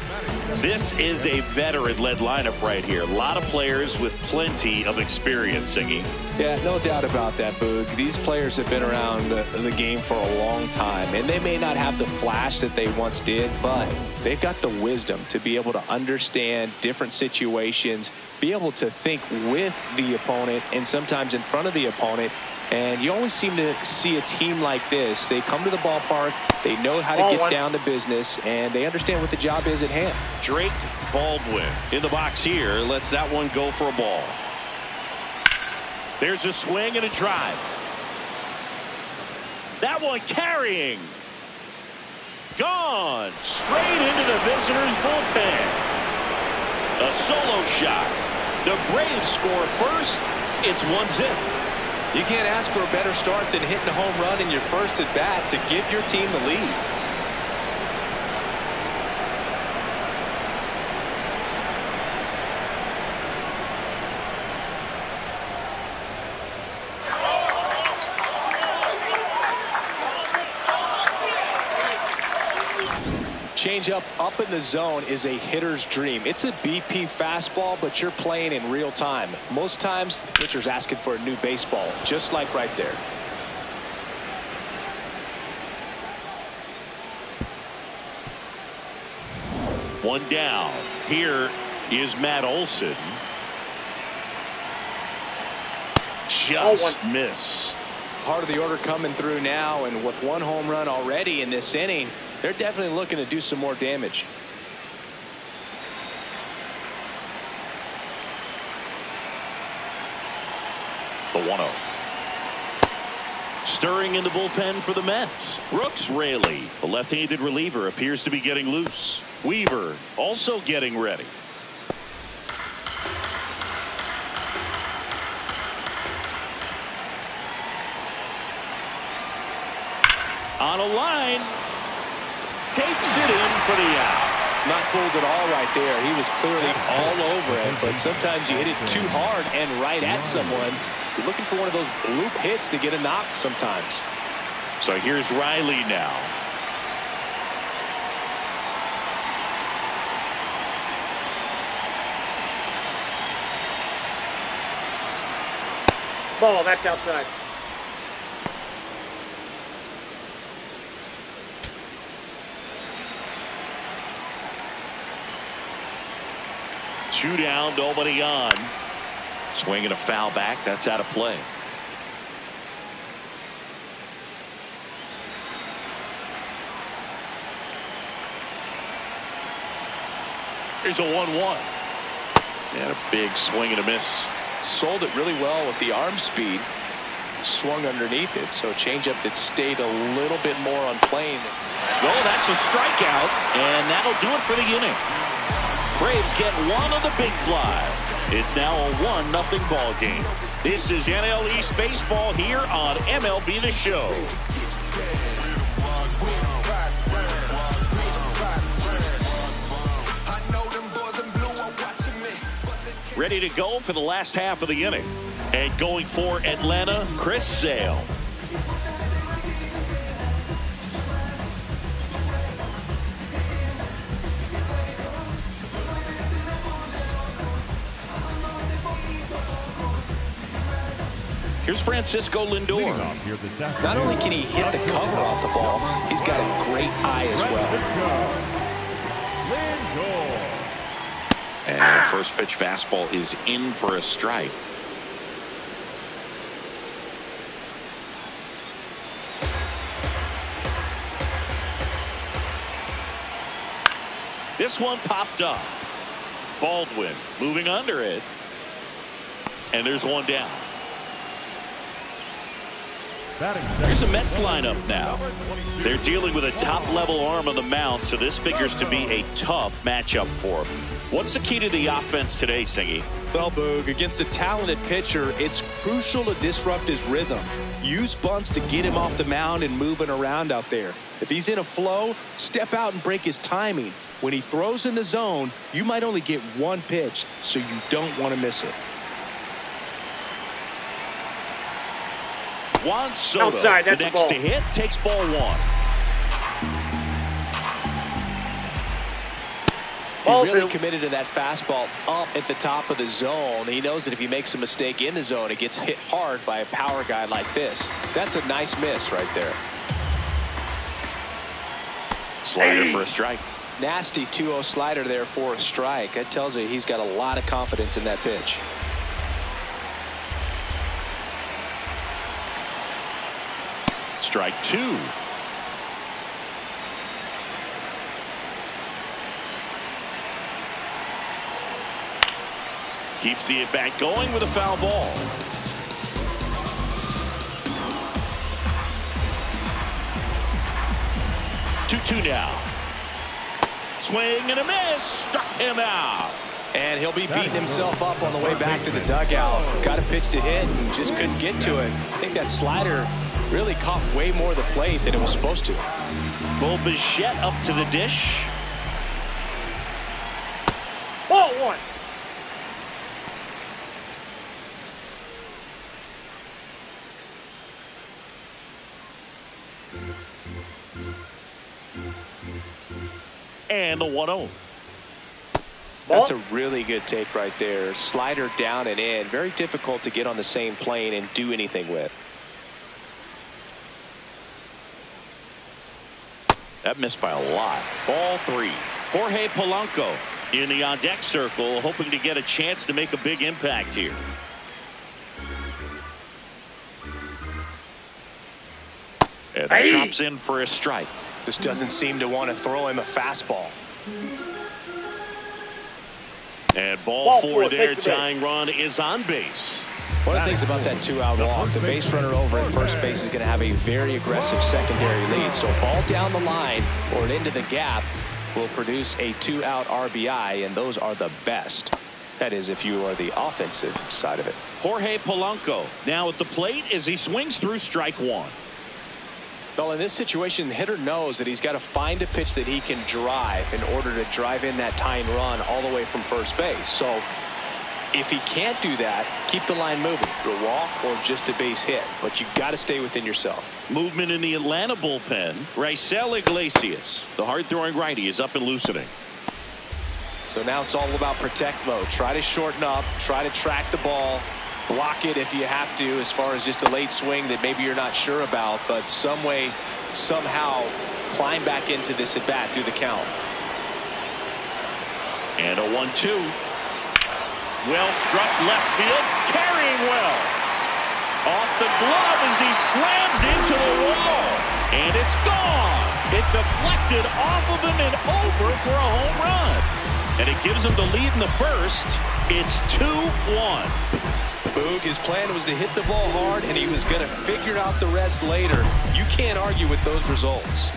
This is a veteran-led lineup right here. A lot of players with plenty of experience, Singy. Yeah, no doubt about that, Boog. These players have been around the game for a long time, and they may not have the flash that they once did, but they've got the wisdom to be able to understand different situations, be able to think with the opponent and sometimes in front of the opponent. And you always seem to see a team like this. They come to the ballpark, they know how to get down to business, and they understand what the job is at hand. Drake Baldwin in the box here. Lets that one go for a ball. There's a swing and a drive. That one carrying. Gone. Straight into the visitors' bullpen. A solo shot. The Braves score first. It's 1-0. You can't ask for a better start than hitting a home run in your first at bat to give your team the lead. Changeup up in the zone is a hitter's dream. It's a BP fastball, but you're playing in real time. Most times, the pitcher's asking for a new baseball, just like right there. One down. Here is Matt Olson. Just missed. Part of the order coming through now, and with one home run already in this inning, they're definitely looking to do some more damage. The 1-0. Stirring in the bullpen for the Mets. Brooks Raley, the left-handed reliever, appears to be getting loose. Weaver also getting ready. On a line. Takes it in for the out. Not fooled at all right there. He was clearly all over it, but sometimes you hit it too hard and right at someone. You're looking for one of those bloop hits to get a knock sometimes. So here's Riley now. Ball, that's outside. Two down, nobody on. Swinging a foul back. That's out of play. Here's a 1-1. And a big swing and a miss. Sold it really well with the arm speed. Swung underneath it, so changeup that stayed a little bit more on plane. Well, that's a strikeout, and that'll do it for the inning. Braves get one of the big flies. It's now a 1-0 ball game. This is NL East Baseball here on MLB The Show. Ready to go for the last half of the inning. And going for Atlanta, Chris Sale. Here's Francisco Lindor. Not only can he hit the cover off the ball, he's got a great eye as well. And first pitch fastball is in for a strike. This one popped up. Baldwin moving under it. And there's one down. Here's the Mets lineup now. They're dealing with a top-level arm on the mound, so this figures to be a tough matchup for them. What's the key to the offense today, Singy? Well, Boog, against a talented pitcher, it's crucial to disrupt his rhythm. Use bunts to get him off the mound and moving around out there. If he's in a flow, step out and break his timing. When he throws in the zone, you might only get one pitch, so you don't want to miss it. Juan Soto, outside, the that's next to hit, takes ball one. He really committed to that fastball up at the top of the zone. He knows that if he makes a mistake in the zone, it gets hit hard by a power guy like this. That's a nice miss right there. Slider for a strike. Nasty 2-0 slider there for a strike. That tells you he's got a lot of confidence in that pitch. Strike two. Keeps the at-bat going with a foul ball. Two now. Swing and a miss. Struck him out. And he'll be beating himself up on the way back to the dugout. Got a pitch to hit and just couldn't get to it. I think that slider really caught way more of the plate than it was supposed to. Bo Bichette up to the dish. Ball one. And the 1-0. That's a really good take right there. Slider down and in. Very difficult to get on the same plane and do anything with. That missed by a lot. Ball three. Jorge Polanco in the on-deck circle, hoping to get a chance to make a big impact here. And that drops in for a strike. Just doesn't seem to want to throw him a fastball. And ball four there. Tying run is on base. One of the things about that two-out walk, the base runner over at first base is going to have a very aggressive secondary lead. So ball down the line or into the gap will produce a two-out RBI, and those are the best. That is, if you are the offensive side of it. Jorge Polanco now at the plate as he swings through strike one. Well, in this situation, the hitter knows that he's got to find a pitch that he can drive in order to drive in that tying run all the way from first base. So if he can't do that, keep the line moving. A walk or just a base hit. But you've got to stay within yourself. Movement in the Atlanta bullpen. Raisel Iglesias, the hard-throwing righty, is up and loosening. So now it's all about protect mode. Try to shorten up. Try to track the ball. Block it if you have to, as far as just a late swing that maybe you're not sure about, but some way, somehow climb back into this at bat through the count. And a 1-2. Well struck left field, carrying well. Off the glove as he slams into the wall. And it's gone. It deflected off of him and over for a home run. And it gives him the lead in the first. It's 2-1. Boog, his plan was to hit the ball hard, and he was going to figure out the rest later. You can't argue with those results.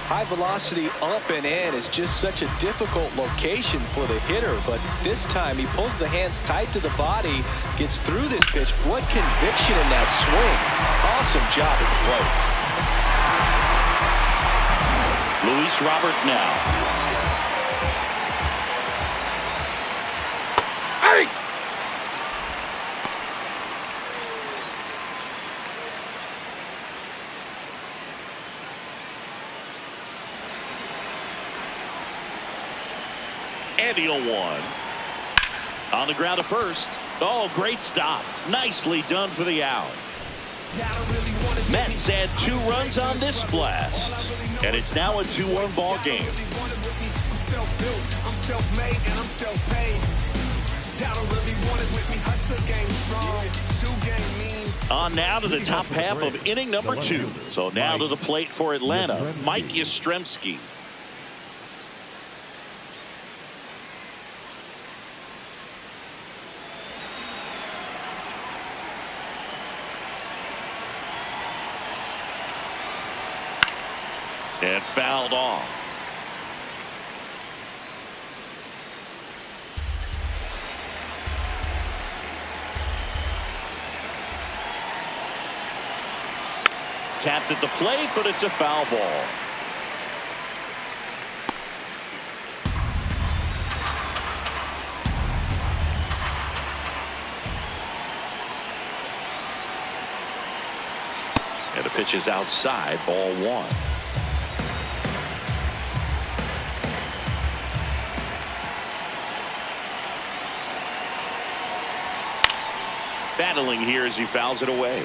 High velocity up and in is just such a difficult location for the hitter, but this time he pulls the hands tight to the body, gets through this pitch. What conviction in that swing. Awesome job at the plate. Luis Robert now. Hey! And he'll one. On the ground to first. Oh, great stop. Nicely done for the out. Mets had 2 runs on this blast. And it's now a 2-1 ball game. I'm self-made and I'm self-paid. Y'all don't really want it with me. Hustle game strong. Shoe game mean. On now to the top half of inning number 2. So now to the plate for Atlanta, Mike Yastrzemski. And fouled off. Tapped at the plate, but it's a foul ball. And the pitch is outside, ball 1. Battling here as he fouls it away.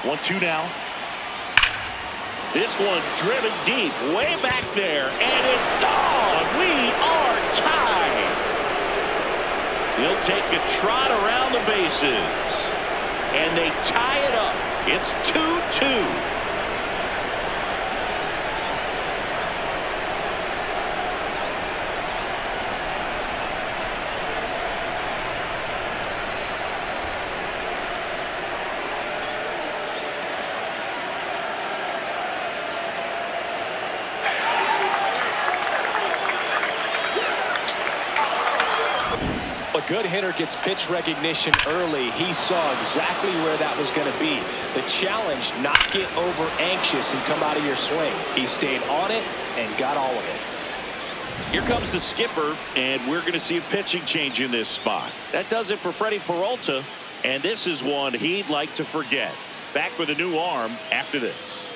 1-2 now. This one driven deep, way back there, and it's gone. We are tied. He'll take a trot around the bases, and they tie it up. It's 2-2. A good hitter gets pitch recognition early. He saw exactly where that was going to be. The challenge, not get over anxious and come out of your swing. He stayed on it and got all of it. Here comes the skipper, and we're going to see a pitching change in this spot. That does it for Freddie Peralta, and this is one he'd like to forget. Back with a new arm after this.